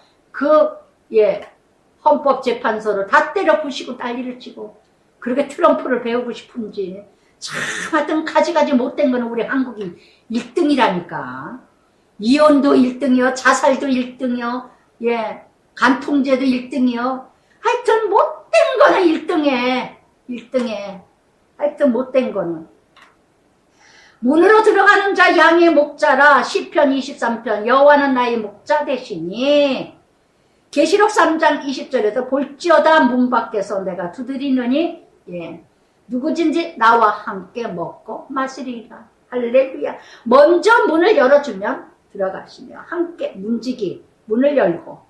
헌법재판소를 다 때려 부시고 난리를 치고 그렇게 트럼프를 배우고 싶은지 참 하여튼 가지가지 못된 거는 우리 한국이 1등이라니까. 이혼도 1등이요, 자살도 1등이요, 예 간통죄도 1등이요. 하여튼 못된 거는 1등에 하여튼 못된 거는. 문으로 들어가는 자 양의 목자라. 시편 23편 여호와는 나의 목자 되시니. 계시록 3장 20절에서 볼지어다 문 밖에서 내가 두드리느니 예 누구든지 나와 함께 먹고 마시리라. 할렐루야. 먼저 문을 열어주면 들어가시며 함께 문지기 문을 열고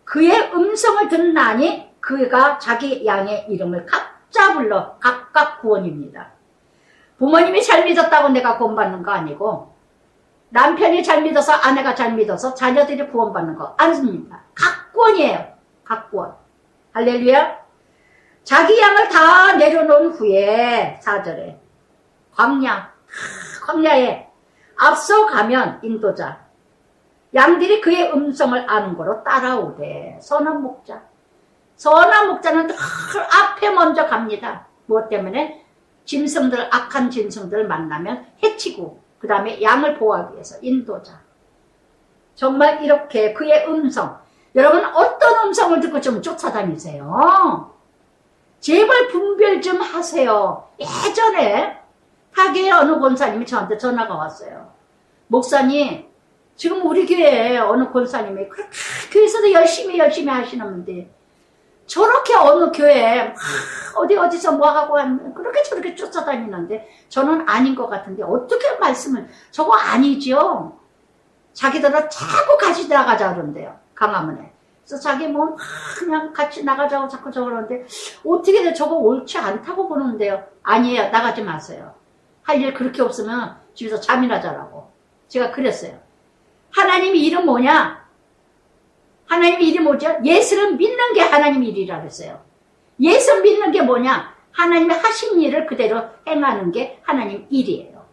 그의 음성을 듣나니 그가 자기 양의 이름을 각자 불러 각각 구원입니다. 부모님이 잘 믿었다고 내가 구원받는 거 아니고 남편이 잘 믿어서 아내가 잘 믿어서 자녀들이 구원받는 거 아닙니다. 각구원이에요. 각구원. 할렐루야. 자기 양을 다 내려놓은 후에 4절에 광야에 앞서가면 인도자 양들이 그의 음성을 아는 거로 따라오되 선한 목자는 늘 앞에 먼저 갑니다. 무엇 때문에? 짐승들, 악한 짐승들 만나면 해치고 그 다음에 양을 보호하기 위해서 인도자. 정말 이렇게 그의 음성. 여러분 어떤 음성을 듣고 좀 쫓아다니세요? 제발 분별 좀 하세요. 예전에 타계의 어느 권사님이 저한테 전화가 왔어요. 목사님 지금 우리 교회에 어느 권사님이 그렇게 교회에서도 열심히 하시는데 저렇게 어느 교회에 어디서 뭐하고 그렇게 저렇게 쫓아다니는데 저는 아닌 것 같은데 어떻게 말씀을 저거 아니죠. 자기들은 자꾸 같이 나가자 그러는데요. 강화문에. 그래서 자기 뭐 그냥 같이 나가자고 자꾸 저러는데 어떻게 저거 옳지 않다고 보는데요. 아니에요. 나가지 마세요. 할 일 그렇게 없으면 집에서 잠이나 자라고. 제가 그랬어요. 하나님 이름 뭐냐? 하나님 이름이 뭐죠? 예수를 믿는 게 하나님 일이라 그랬어요. 예수 믿는 게 뭐냐? 하나님이 하신 일을 그대로 행하는 게 하나님 일이에요.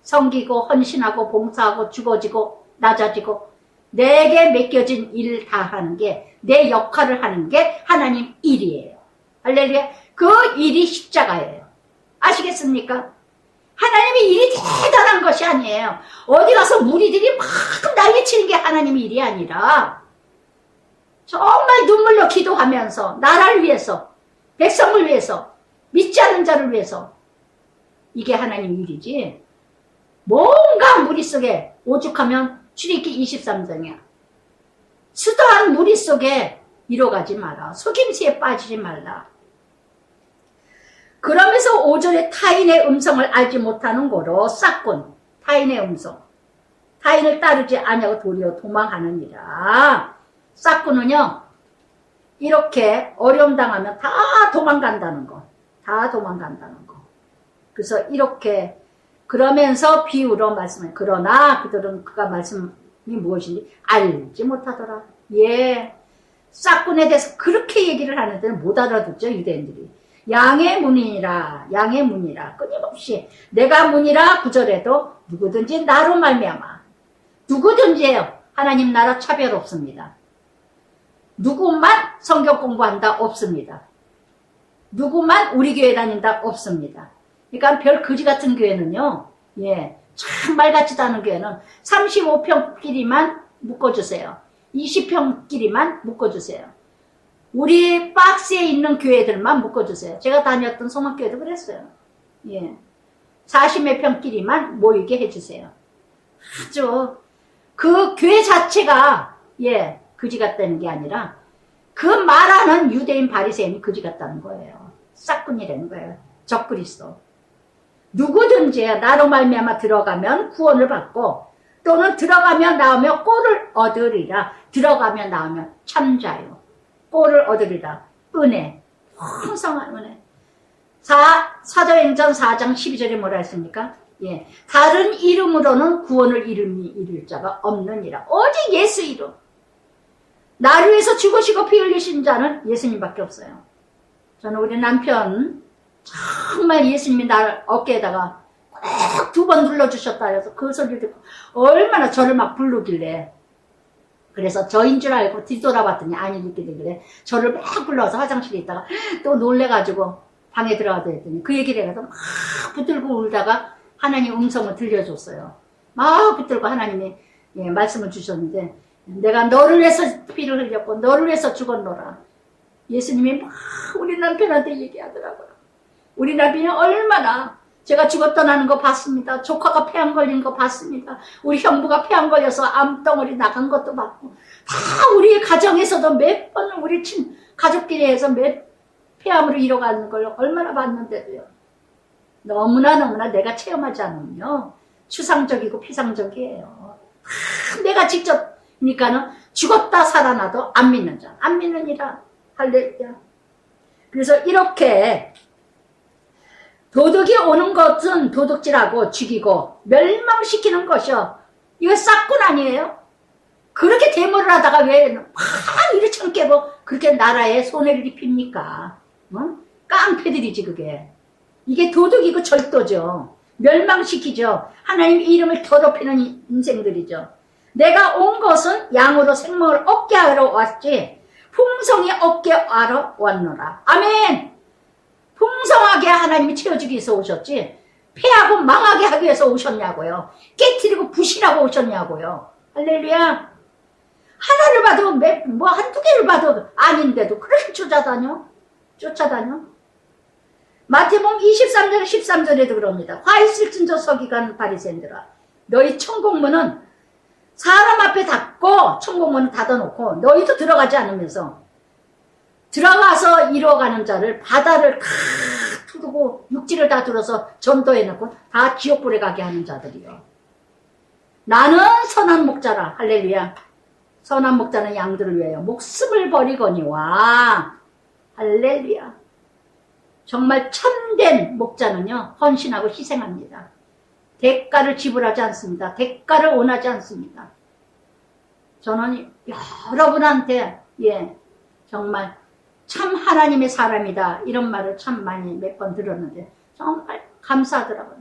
섬기고 헌신하고 봉사하고 죽어지고 낮아지고 내게 맡겨진 일을 다 하는 게 내 역할을 하는 게 하나님 일이에요. 할렐루야. 그 일이 십자가예요. 아시겠습니까? 하나님의 일이 대단한 것이 아니에요. 어디 가서 무리들이 막 난리치는 게 하나님의 일이 아니라 정말 눈물로 기도하면서 나라를 위해서 백성을 위해서 믿지 않는 자를 위해서 이게 하나님 일이지. 뭔가 무리 속에 오죽하면 출애굽기 23장이야. 수도한 무리 속에 이뤄가지 마라. 속임수에 빠지지 말라. 그러면서 5절에 타인의 음성을 알지 못하는 거로 싹군. 타인의 음성. 타인을 따르지 아니하고 도리어 도망하느니라. 싹군은요 이렇게 어려움 당하면 다 도망간다는 거. 다 도망간다는 거. 그래서 이렇게 그러면서 비유로 말씀해. 그러나 그들은 그가 말씀이 무엇인지 알지 못하더라. 예. 싹군에 대해서 그렇게 얘기를 하는데 못 알아듣죠, 유대인들이. 양의 문이라 양의 문이라 끊임없이 내가 문이라 구절에도 누구든지 나로 말미암아 누구든지예요. 하나님 나라 차별 없습니다. 누구만 성경 공부한다 없습니다. 누구만 우리 교회 다닌다 없습니다. 그러니까 별 거지 같은 교회는요. 예, 참 말 같지도 않은 교회는 35평끼리만 묶어주세요. 20평끼리만 묶어주세요. 우리 박스에 있는 교회들만 묶어주세요. 제가 다녔던 소망교회도 그랬어요. 예, 40몇 평끼리만 모이게 해주세요. 아주 그 교회 자체가 예 거지 같다는 게 아니라 그 말하는 유대인 바리새인이 거지 같다는 거예요. 싹군이라는 거예요. 적그리스도. 누구든지 나로 말미암아 들어가면 구원을 받고 또는 들어가면 나오면 꼴을 얻으리라. 들어가면 나오면 참자유. 꼴을 얻으리라. 은혜. 풍성한 은혜. 사도행전 4장 12절에 뭐라 했습니까? 예, 다른 이름으로는 구원을 이룰 자가 없느니라. 오직 예수 이름. 나를 위해서 죽으시고 피 흘리신 자는 예수님밖에 없어요. 저는 우리 남편 정말 예수님이 나를 어깨에다가 꼭 2번 눌러주셨다 해서 그 소리를 듣고 얼마나 저를 막 부르길래 그래서 저인 줄 알고 뒤돌아봤더니 아니 이렇게 되길래 저를 막 불러서 화장실에 있다가 또 놀래가지고 방에 들어가서 했더니 그 얘기를 해서 막 붙들고 울다가 하나님 음성을 들려줬어요. 막 붙들고 하나님이 예, 말씀을 주셨는데 내가 너를 위해서 피를 흘렸고 너를 위해서 죽었노라. 예수님이 막 우리 남편한테 얘기하더라고요. 우리 남편이 얼마나 제가 죽었다는 거 봤습니다. 조카가 폐암 걸린 거 봤습니다. 우리 형부가 폐암 걸려서 암덩어리 나간 것도 봤고 다 우리 가정에서도 몇 번 우리 가족끼리 해서 몇 폐암으로 잃어가는 걸 얼마나 봤는데도요. 너무나 내가 체험하지 않으면요. 추상적이고 피상적이에요. 내가 직접 그러니까는 죽었다 살아나도 안 믿는 자. 안 믿느니라. 할렐루야. 그래서 이렇게 도둑이 오는 것은 도둑질하고 죽이고 멸망시키는 것이요. 이거 싹군 아니에요? 그렇게 데모를 하다가 왜 막 이리처럼 깨고 그렇게 나라에 손해를 입힙니까? 깡패들이지 그게. 이게 도둑이고 절도죠. 멸망시키죠. 하나님 이름을 더럽히는 인생들이죠. 내가 온 것은 양으로 생명을 얻게 하러 왔지 풍성히 얻게 하러 왔노라. 아멘. 풍성하게 하나님이 채워주기 위해서 오셨지 패하고 망하게 하기 위해서 오셨냐고요. 깨트리고 부실하고 오셨냐고요. 할렐루야. 하나를 봐도 뭐 한두 개를 봐도 아닌데도 그렇게 쫓아다녀. 마태복음 23장 13절에도 그럽니다. 화 있을진저 서기관 바리새인들아 너희 천국문은 사람 앞에 닫고 천국문을 닫아놓고 너희도 들어가지 않으면서 들어가서 이뤄가는 자를 바다를 두르고 육지를 다 들어서 전도해놓고 다 지옥불에 가게 하는 자들이요. 나는 선한 목자라. 할렐루야. 선한 목자는 양들을 위하여 목숨을 버리거니와. 할렐루야. 정말 참된 목자는요. 헌신하고 희생합니다. 대가를 지불하지 않습니다. 대가를 원하지 않습니다. 저는 여러분한테 정말 참 하나님의 사람이다 이런 말을 참 많이 몇 번 들었는데 정말 감사하더라고요.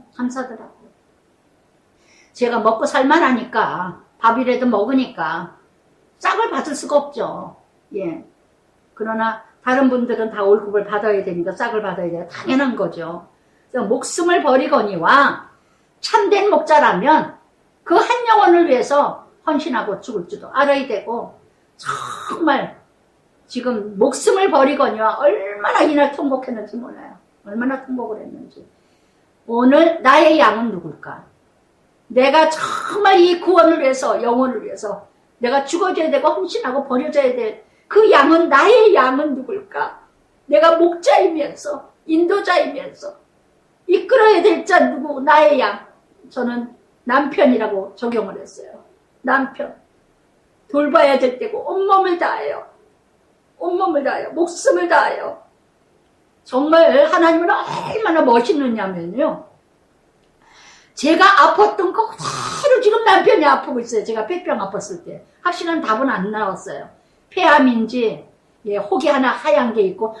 제가 먹고 살만하니까 밥이라도 먹으니까 짝을 받을 수가 없죠. 그러나 다른 분들은 다 월급을 받아야 되니까 짝을 받아야 돼요. 당연한 거죠. 그래서 목숨을 버리거니와 참된 목자라면 그 한 영혼을 위해서 헌신하고 죽을 줄도 알아야 되고 정말 지금 목숨을 버리거니와 얼마나 이날 통곡했는지 몰라요. 얼마나 통곡을 했는지. 오늘 나의 양은 누굴까? 내가 정말 이 구원을 위해서 영혼을 위해서 내가 죽어줘야 되고 헌신하고 버려져야 될 그 양은 나의 양은 누굴까? 내가 목자이면서 인도자이면서 이끌어야 될 자 누구? 나의 양. 저는 남편이라고 적용을 했어요. 남편. 돌봐야 될 때고 온몸을 다해요. 목숨을 다해요. 정말 하나님은 얼마나 멋있느냐면요. 제가 아팠던 거 그대로 지금 남편이 아프고 있어요. 제가 폐병 아팠을 때. 확실한 답은 안 나왔어요. 폐암인지 혹이 하나 하얀 게 있고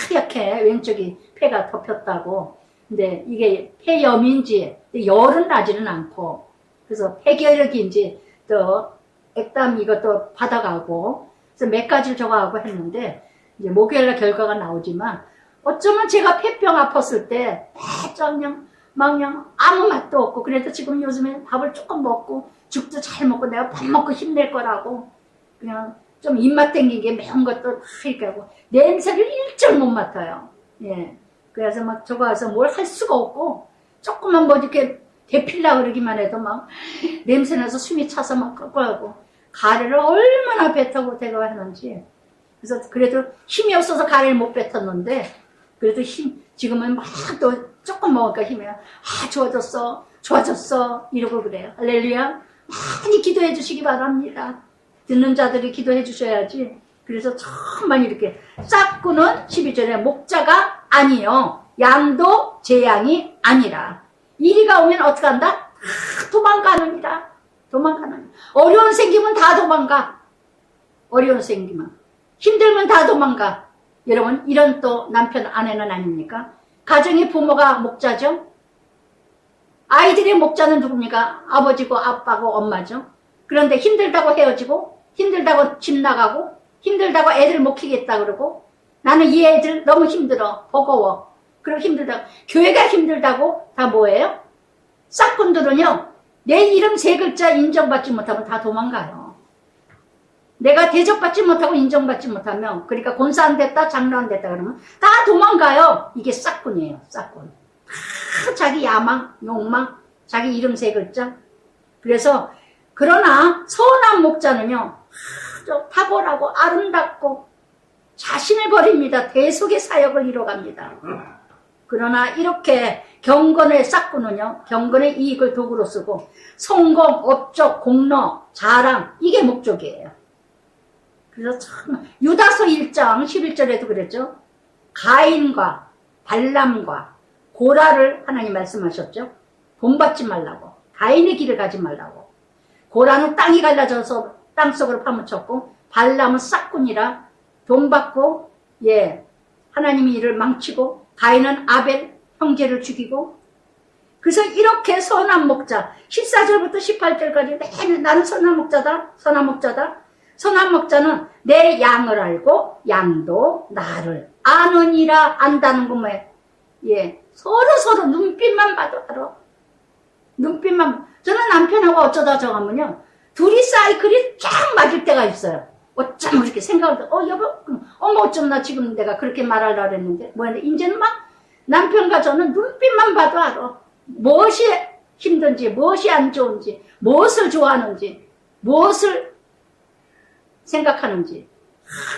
하얗게 왼쪽이
폐가 덮였다고. 근데 이게 폐염인지 열은 나지는 않고, 그래서 폐결핵인지 또 액담 이것도 받아가고, 그래서 몇 가지를 적어가고 했는데 이제 목요일날 결과가 나오지만, 어쩌면 제가 폐병 아팠을 때 그냥 아무 맛도 없고, 그래도 지금 요즘에 밥을 조금 먹고 죽도 잘 먹고 내가 밥 먹고 힘낼 거라고 그냥 좀 입맛 땡긴 게 매운 것도 이렇게 하고 냄새를 일절 못 맡아요. 예. 그래서 막 저거 와서 뭘 할 수가 없고 조금만 뭐 이렇게 대필라 그러기만 해도 막 냄새나서 숨이 차서 막 끄고 가래를 얼마나 뱉어고 대가 하는지. 그래서 그래도 힘이 없어서 가래를 못 뱉었는데 그래도 지금은 막 또 조금 먹으니까 힘이 좋아졌어 이러고 그래요. 할렐루야. 많이 기도해 주시기 바랍니다. 듣는 자들이 기도해 주셔야지. 그래서 정말 이렇게 싹구는 12절에 목자가 아니요 양도 제 양이 아니라 이리가 오면 어떻게 한다? 도망가느니라. 어려운 생기면 다 도망가. 어려운 생기면 힘들면 다 도망가. 여러분 이런 또 남편 아내는 아닙니까? 가정의 부모가 목자죠. 아이들의 목자는 누굽니까? 아버지고 아빠고 엄마죠. 그런데 힘들다고 헤어지고 힘들다고 집 나가고 힘들다고 애들 못 키겠다 그러고 나는 이 애들 너무 힘들어 버거워. 그리고 힘들다고 교회가 힘들다고 다 뭐예요? 싹꾼들은요 내 이름 3글자 인정받지 못하면 다 도망가요. 내가 대접받지 못하고 인정받지 못하면 그러니까 권사 안 됐다 장로 안 됐다 그러면 다 도망가요. 이게 싹꾼이에요. 싹꾼. 자기 야망, 욕망, 자기 이름 3글자. 그래서 그러나 선한 목자는요 탁월하고 아름답고 자신을 버립니다. 대속의 사역을 이뤄갑니다. 그러나 이렇게 경건의 싹꾼은요 경건의 이익을 도구로 쓰고 성공, 업적, 공로, 자랑 이게 목적이에요. 그래서 참 유다서 1장 11절에도 그랬죠. 가인과 발람과 고라를 하나님 말씀하셨죠. 돈 받지 말라고. 가인의 길을 가지 말라고. 고라는 땅이 갈라져서 땅속으로 파묻혔고 발람은 싹꾼이라 돈 받고 하나님의 일을 망치고 가인은 아벨 형제를 죽이고 그래서 이렇게 선한 목자 14절부터 18절까지 나는 선한 목자다. 선한 목자는 내 양을 알고 양도 나를 아느니라. 안다는 거 뭐예요? 서로 눈빛만 봐도 알아. 눈빛만. 저는 남편하고 어쩌다 저가면요 둘이 사이클이 쫙 맞을 때가 있어요. 어쩜 그렇게 생각을 여보 어머 어쩜 나 지금 내가 그렇게 말하려고 했는데 이제는 막 남편과 저는 눈빛만 봐도 알아. 무엇이 힘든지 무엇이 안 좋은지 무엇을 좋아하는지 무엇을 생각하는지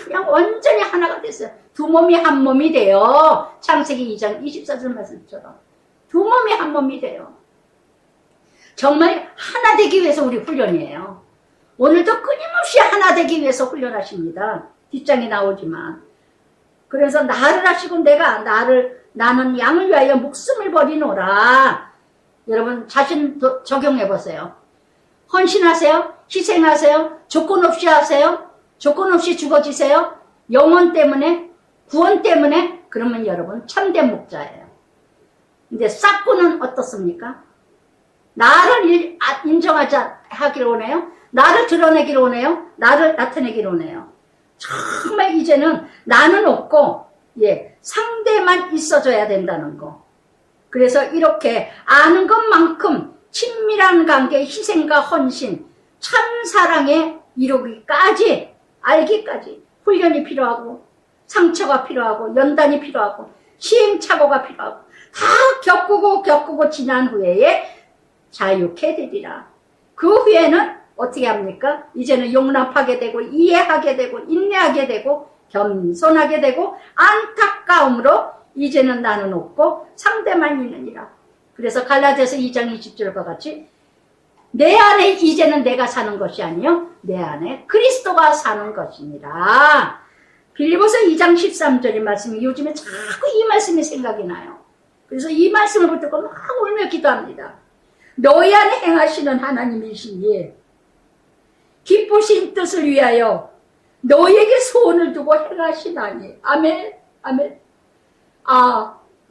그냥 완전히 하나가 됐어요. 두 몸이 한 몸이 돼요. 창세기 2장 24절 말씀처럼 두 몸이 한 몸이 돼요. 정말 하나 되기 위해서 우리 훈련이에요. 오늘도 끊임없이 하나 되기 위해서 훈련하십니다. 뒷장에 나오지만 그래서 나를 하시고 나는 양을 위하여 목숨을 버리노라. 여러분 자신 적용해 보세요. 헌신하세요. 희생하세요. 조건 없이 하세요. 조건 없이 죽어지세요. 영혼 때문에 구원 때문에 그러면 여러분 참된 목자예요. 근데 싹꾼은 어떻습니까? 나를 인정하지 하기를 원해요. 나를 드러내기를 원해요. 나를 나타내기를 원해요. 정말 이제는 나는 없고 상대만 있어줘야 된다는 거. 그래서 이렇게 아는 것만큼 친밀한 관계, 희생과 헌신, 참사랑에 이루기까지 알기까지 훈련이 필요하고 상처가 필요하고 연단이 필요하고 시행착오가 필요하고 다 겪고 지난 후에 자유케 되리라. 그 후에는 어떻게 합니까? 이제는 용납하게 되고 이해하게 되고 인내하게 되고 겸손하게 되고 안타까움으로 이제는 나는 없고 상대만 있느니라. 그래서 갈라디아서 2장 20절과 같이 내 안에 이제는 내가 사는 것이 아니요 내 안에 그리스도가 사는 것이니라. 빌립보서 2장 13절의 말씀이 요즘에 자꾸 이 말씀이 생각이 나요. 그래서 이 말씀을 붙들고 막 울며 기도합니다. 너희 안에 행하시는 하나님이시니 기쁘신 뜻을 위하여 너희에게 소원을 두고 행하시나니. 아멘. 아멘.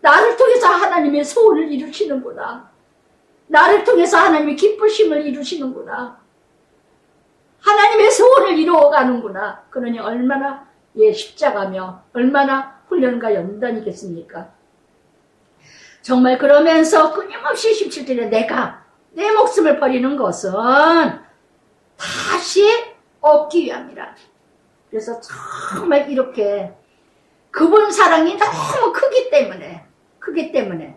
나를 통해서 하나님의 소원을 이루시는구나. 나를 통해서 하나님의 기쁘심을 이루시는구나. 하나님의 소원을 이루어가는구나. 그러니 얼마나 십자가며 얼마나 훈련과 연단이겠습니까? 정말 그러면서 끊임없이 17절에 내가 내 목숨을 버리는 것은 다시 얻기 위함이라. 그래서 정말 이렇게 그분 사랑이 너무 크기 때문에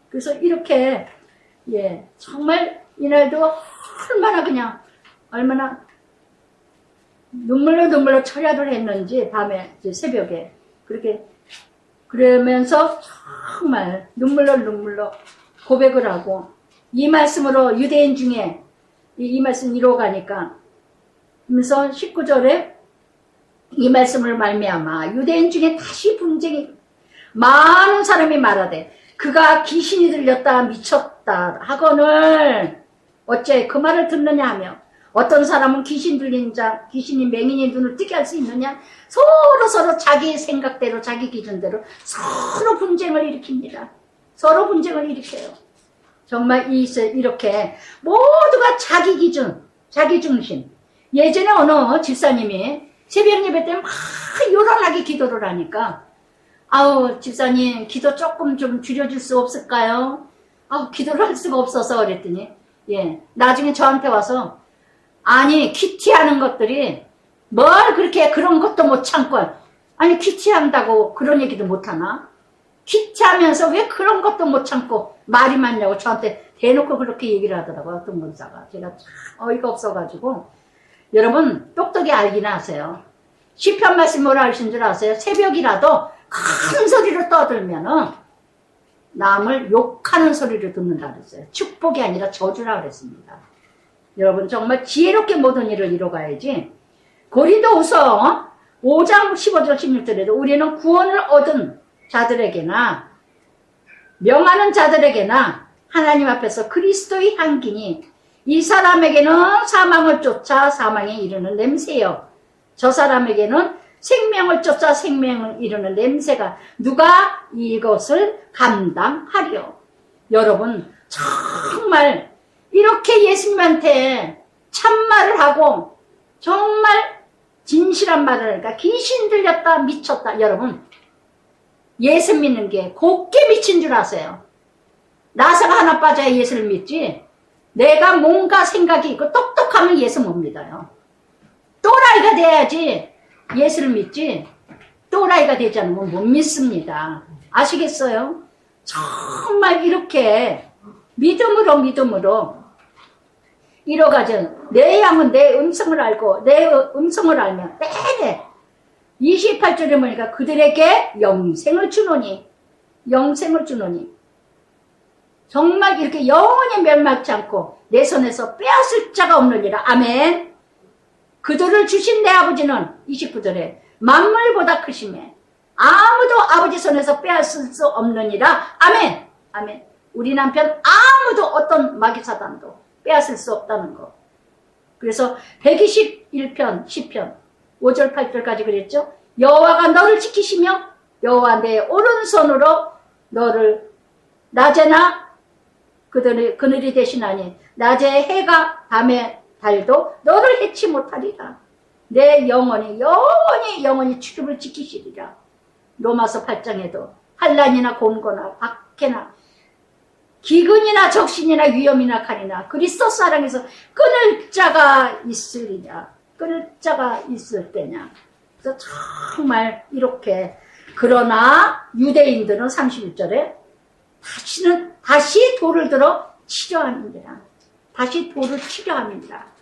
그래서 이렇게 정말 이날도 얼마나 눈물로 철야를 했는지 밤에 새벽에 그렇게 그러면서 정말 눈물로 고백을 하고 이 말씀으로 유대인 중에 이 말씀 이루어가니까 그래서 19절에 이 말씀을 말미암아 유대인 중에 다시 분쟁이 많은 사람이 말하되 그가 귀신이 들렸다 미쳤다 하거늘 어째 그 말을 듣느냐 하며 어떤 사람은 귀신 들린 자 귀신이 맹인의 눈을 뜨게 할 수 있느냐 서로 자기 생각대로 자기 기준대로 서로 분쟁을 일으킵니다. 서로 분쟁을 일으켜요. 정말 이렇게 모두가 자기 기준 자기 중심. 예전에 어느 집사님이 새벽 예배 때 막 요란하게 기도를 하니까 아우 집사님 기도 조금 좀 줄여줄 수 없을까요? 아우 기도를 할 수가 없어서 그랬더니 나중에 저한테 와서 아니 큐티하는 것들이 뭘 그렇게 그런 것도 못 참고 아니 큐티한다고 그런 얘기도 못하나? 큐티하면서 왜 그런 것도 못 참고 말이 많냐고 저한테 대놓고 그렇게 얘기를 하더라고요. 어떤 권사가. 제가 참 어이가 없어가지고 여러분 똑똑히 알기나 하세요. 시편 말씀 뭐라 하신 줄 아세요? 새벽이라도 큰 소리로 떠들면은 남을 욕하는 소리를 듣는다 그랬어요. 축복이 아니라 저주라 그랬습니다. 여러분 정말 지혜롭게 모든 일을 이뤄가야지. 고린도후서 5장 15절 16절에도 우리는 구원을 얻은 자들에게나 명하는 자들에게나 하나님 앞에서 그리스도의 향기니 이 사람에게는 사망을 쫓아 사망에 이르는 냄새요 저 사람에게는 생명을 쫓아 생명을 이루는 냄새가 누가 이것을 감당하리요. 여러분 정말 이렇게 예수님한테 참말을 하고 정말 진실한 말을 하니까 귀신 들렸다 미쳤다. 여러분 예수 믿는 게 곱게 미친 줄 아세요? 나사가 하나 빠져야 예수를 믿지 내가 뭔가 생각이 있고 똑똑하면 예수 못 믿어요. 또라이가 돼야지 예수를 믿지 또라이가 되지 않으면 못 믿습니다. 아시겠어요? 정말 이렇게 믿음으로 이뤄가죠. 내 양은 내 음성을 알고 내 음성을 알면 내내 28절에 보니까 그들에게 영생을 주노니 정말 이렇게 영원히 멸망치 않고 내 손에서 빼앗을 자가 없느니라. 아멘. 그들을 주신 내 아버지는 29절에 만물보다 크심에 아무도 아버지 손에서 빼앗을 수 없느니라. 아멘. 아멘. 우리 남편 아무도 어떤 마귀사단도 빼앗을 수 없다는 거. 그래서 121편 10편 5절 8절까지 그랬죠. 여호와가 너를 지키시며 여호와 내 오른손으로 너를 낮에나 그늘이 되시나니 낮에 해가 밤에 달도 너를 해치 못하리라. 내 영원히 출입을 지키시리라. 로마서 8장에도 환난이나 곤고나 박해나 기근이나 적신이나 위험이나 칼이나 그리스도 사랑에서 끊을 자가 있으리냐. 끊을 자가 있을 때냐. 그래서 정말 이렇게 그러나 유대인들은 31절에 다시 돌을 들어 치려함이니라. 다시 돌을 치려함이니라.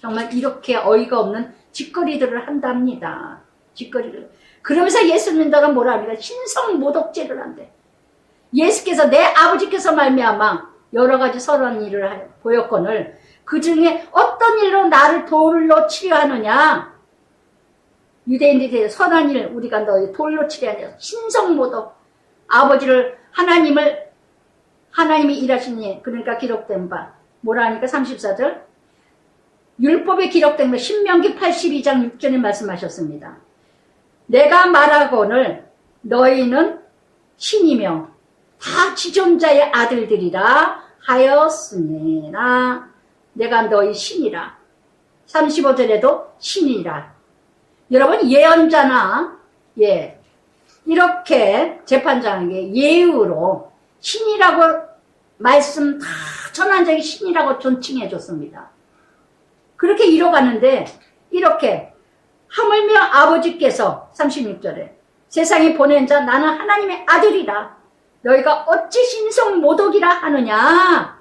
정말 이렇게 어이가 없는 짓거리들을 한답니다. 짓거리를. 그러면서 예수 믿는다가 뭐라 합니까? 신성모독죄를 한대. 예수께서 내 아버지께서 말미암아 여러 가지 선한 일을 보였거늘 그 중에 어떤 일로 나를 돌로 치려 하느냐. 유대인들이 선한 일 우리가 너희 돌로 치려 하냐. 신성모독. 아버지를 하나님이 일하시니 그러니까 기록된 바 뭐라 하니까 34절 율법에 기록된 바 신명기 82장 6절에 말씀하셨습니다. 내가 말하거늘 너희는 신이며 다 지존자의 아들들이라 하였으니라. 내가 너희 신이라. 35절에도 신이라. 여러분 예언자나 이렇게 재판장에게 예우로 신이라고 말씀 다 전환적인 신이라고 존칭해 줬습니다. 그렇게 이뤄가는데 이렇게 하물며 아버지께서 36절에 세상에 보낸 자 나는 하나님의 아들이라 너희가 어찌 신성 모독이라 하느냐.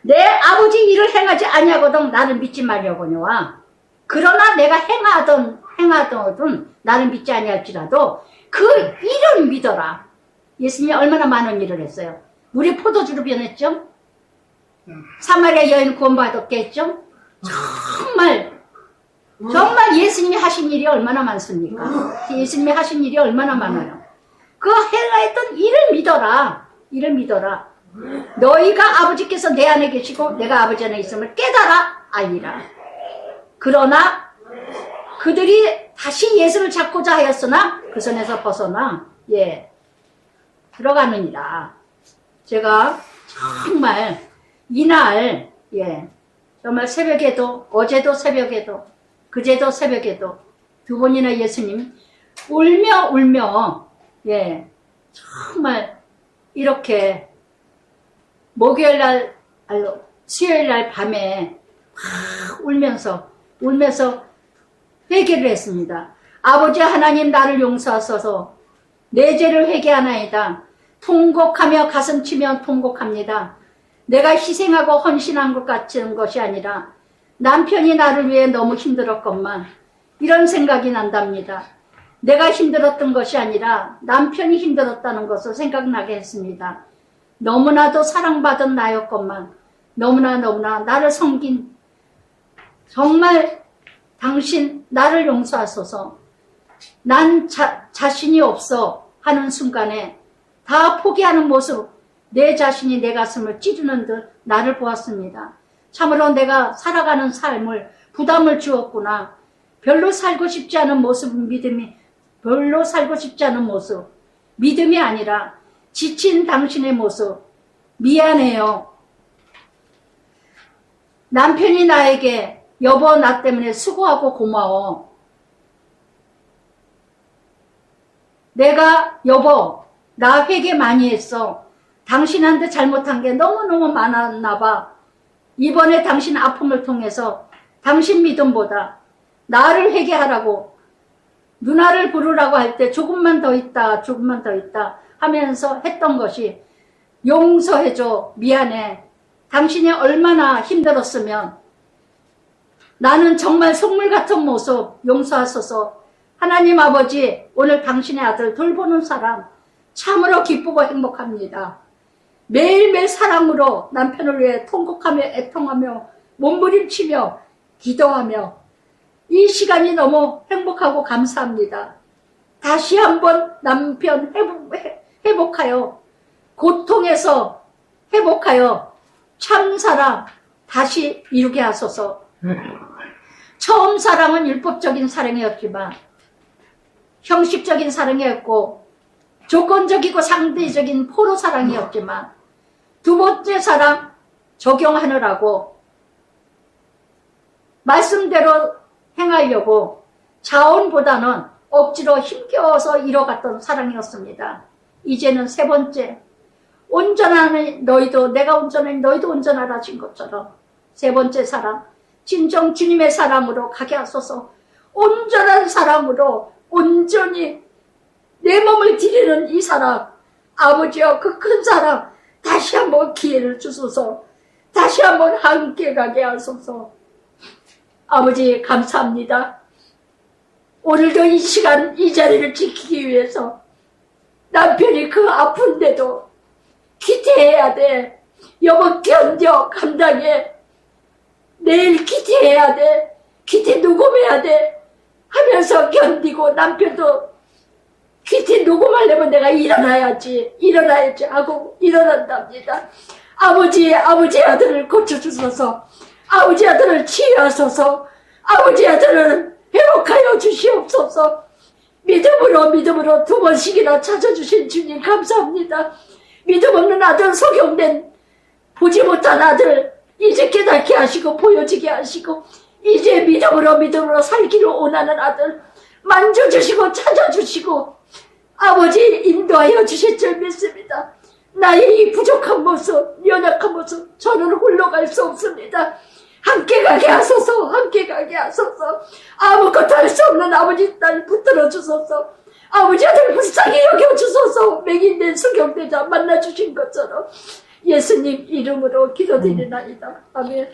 내 아버지 일을 행하지 아니하거든 나를 믿지 말려거니와 그러나 내가 행하던 나를 믿지 아니할지라도 그 일을 믿어라. 예수님이 얼마나 많은 일을 했어요. 물이 포도주로 변했죠. 사마리아 여인 구원받았게 했죠. 정말 예수님이 하신 일이 얼마나 많습니까? 예수님이 하신 일이 얼마나 많아요. 그 행하였던 일을 믿어라. 일을 믿어라. 너희가 아버지께서 내 안에 계시고 내가 아버지 안에 있음을 깨달아 알리라. 그러나 그들이 다시 예수를 찾고자 하였으나 그 손에서 벗어나 들어가느니라. 제가 정말 이날 정말 새벽에도 어제도 새벽에도 그제도 새벽에도 두 번이나 예수님 울며 정말 이렇게 목요일날 수요일날 밤에 울면서 회개를 했습니다. 아버지 하나님 나를 용서하소서 내 죄를 회개하나이다. 통곡하며 가슴치며 통곡합니다. 내가 희생하고 헌신한 것 같은 것이 아니라 남편이 나를 위해 너무 힘들었건만 이런 생각이 난답니다. 내가 힘들었던 것이 아니라 남편이 힘들었다는 것을 생각나게 했습니다. 너무나도 사랑받은 나였건만 너무나 나를 섬긴 정말 당신 나를 용서하소서. 난 자신이 없어 하는 순간에 다 포기하는 모습 내 자신이 내 가슴을 찌르는 듯 나를 보았습니다. 참으로 내가 살아가는 삶을 부담을 주었구나. 별로 살고 싶지 않은 모습 믿음이 아니라 지친 당신의 모습 미안해요. 남편이 나에게 여보 나 때문에 수고하고 고마워. 내가 여보 나 회개 많이 했어. 당신한테 잘못한 게 너무너무 많았나 봐. 이번에 당신 아픔을 통해서 당신 믿음보다 나를 회개하라고 누나를 부르라고 할 때 조금만 더 있다 하면서 했던 것이 용서해줘 미안해. 당신이 얼마나 힘들었으면 나는 정말 속물 같은 모습 용서하소서. 하나님 아버지 오늘 당신의 아들 돌보는 사람 참으로 기쁘고 행복합니다. 매일매일 사랑으로 남편을 위해 통곡하며 애통하며 몸부림치며 기도하며 이 시간이 너무 행복하고 감사합니다. 다시 한번 남편 회복하여 고통에서 회복하여 참사랑 다시 이루게 하소서. 처음 사랑은 율법적인 사랑이었지만 형식적인 사랑이었고 조건적이고 상대적인 포로 사랑이었지만 두 번째 사랑 적용하느라고 말씀대로 행하려고 자원보다는 억지로 힘겨워서 이뤄갔던 사랑이었습니다. 이제는 세 번째 온전하니 너희도 내가 온전하니 너희도 온전하라 하신 것처럼 세 번째 사랑 진정 주님의 사랑으로 가게 하소서. 온전한 사랑으로 온전히 내 몸을 드리는 이 사랑 아버지여 그 큰 사랑 다시 한번 기회를 주소서. 다시 한번 함께 가게 하소서. 아버지 감사합니다. 오늘도 이 시간 이 자리를 지키기 위해서 남편이 그 아픈데도 기대해야 돼. 여보 견뎌 감당해. 내일 기대해야 돼. 기대 녹음해야 돼. 하면서 견디고 남편도 기대 녹음하려면 내가 일어나야지 하고 일어난답니다. 아버지 아들을 고쳐주소서. 아버지 아들을 치유하소서. 아버지 아들을 회복하여 주시옵소서. 믿음으로 두 번씩이나 찾아주신 주님 감사합니다. 믿음 없는 아들, 소경된 보지 못한 아들 이제 깨닫게 하시고 보여지게 하시고 이제 믿음으로 살기를 원하는 아들 만져주시고 찾아주시고 아버지 인도하여 주실 줄 믿습니다. 나의 이 부족한 모습, 연약한 모습 저는 홀로 갈 수 없습니다. 함께 가게 하소서. 아무것도 할 수 없는 아버지 딸 붙들어 주소서. 아버지 아들 불쌍히 여겨주소서. 맹인된 수경대자 만나주신 것처럼 예수님 이름으로 기도드리나이다. 아멘.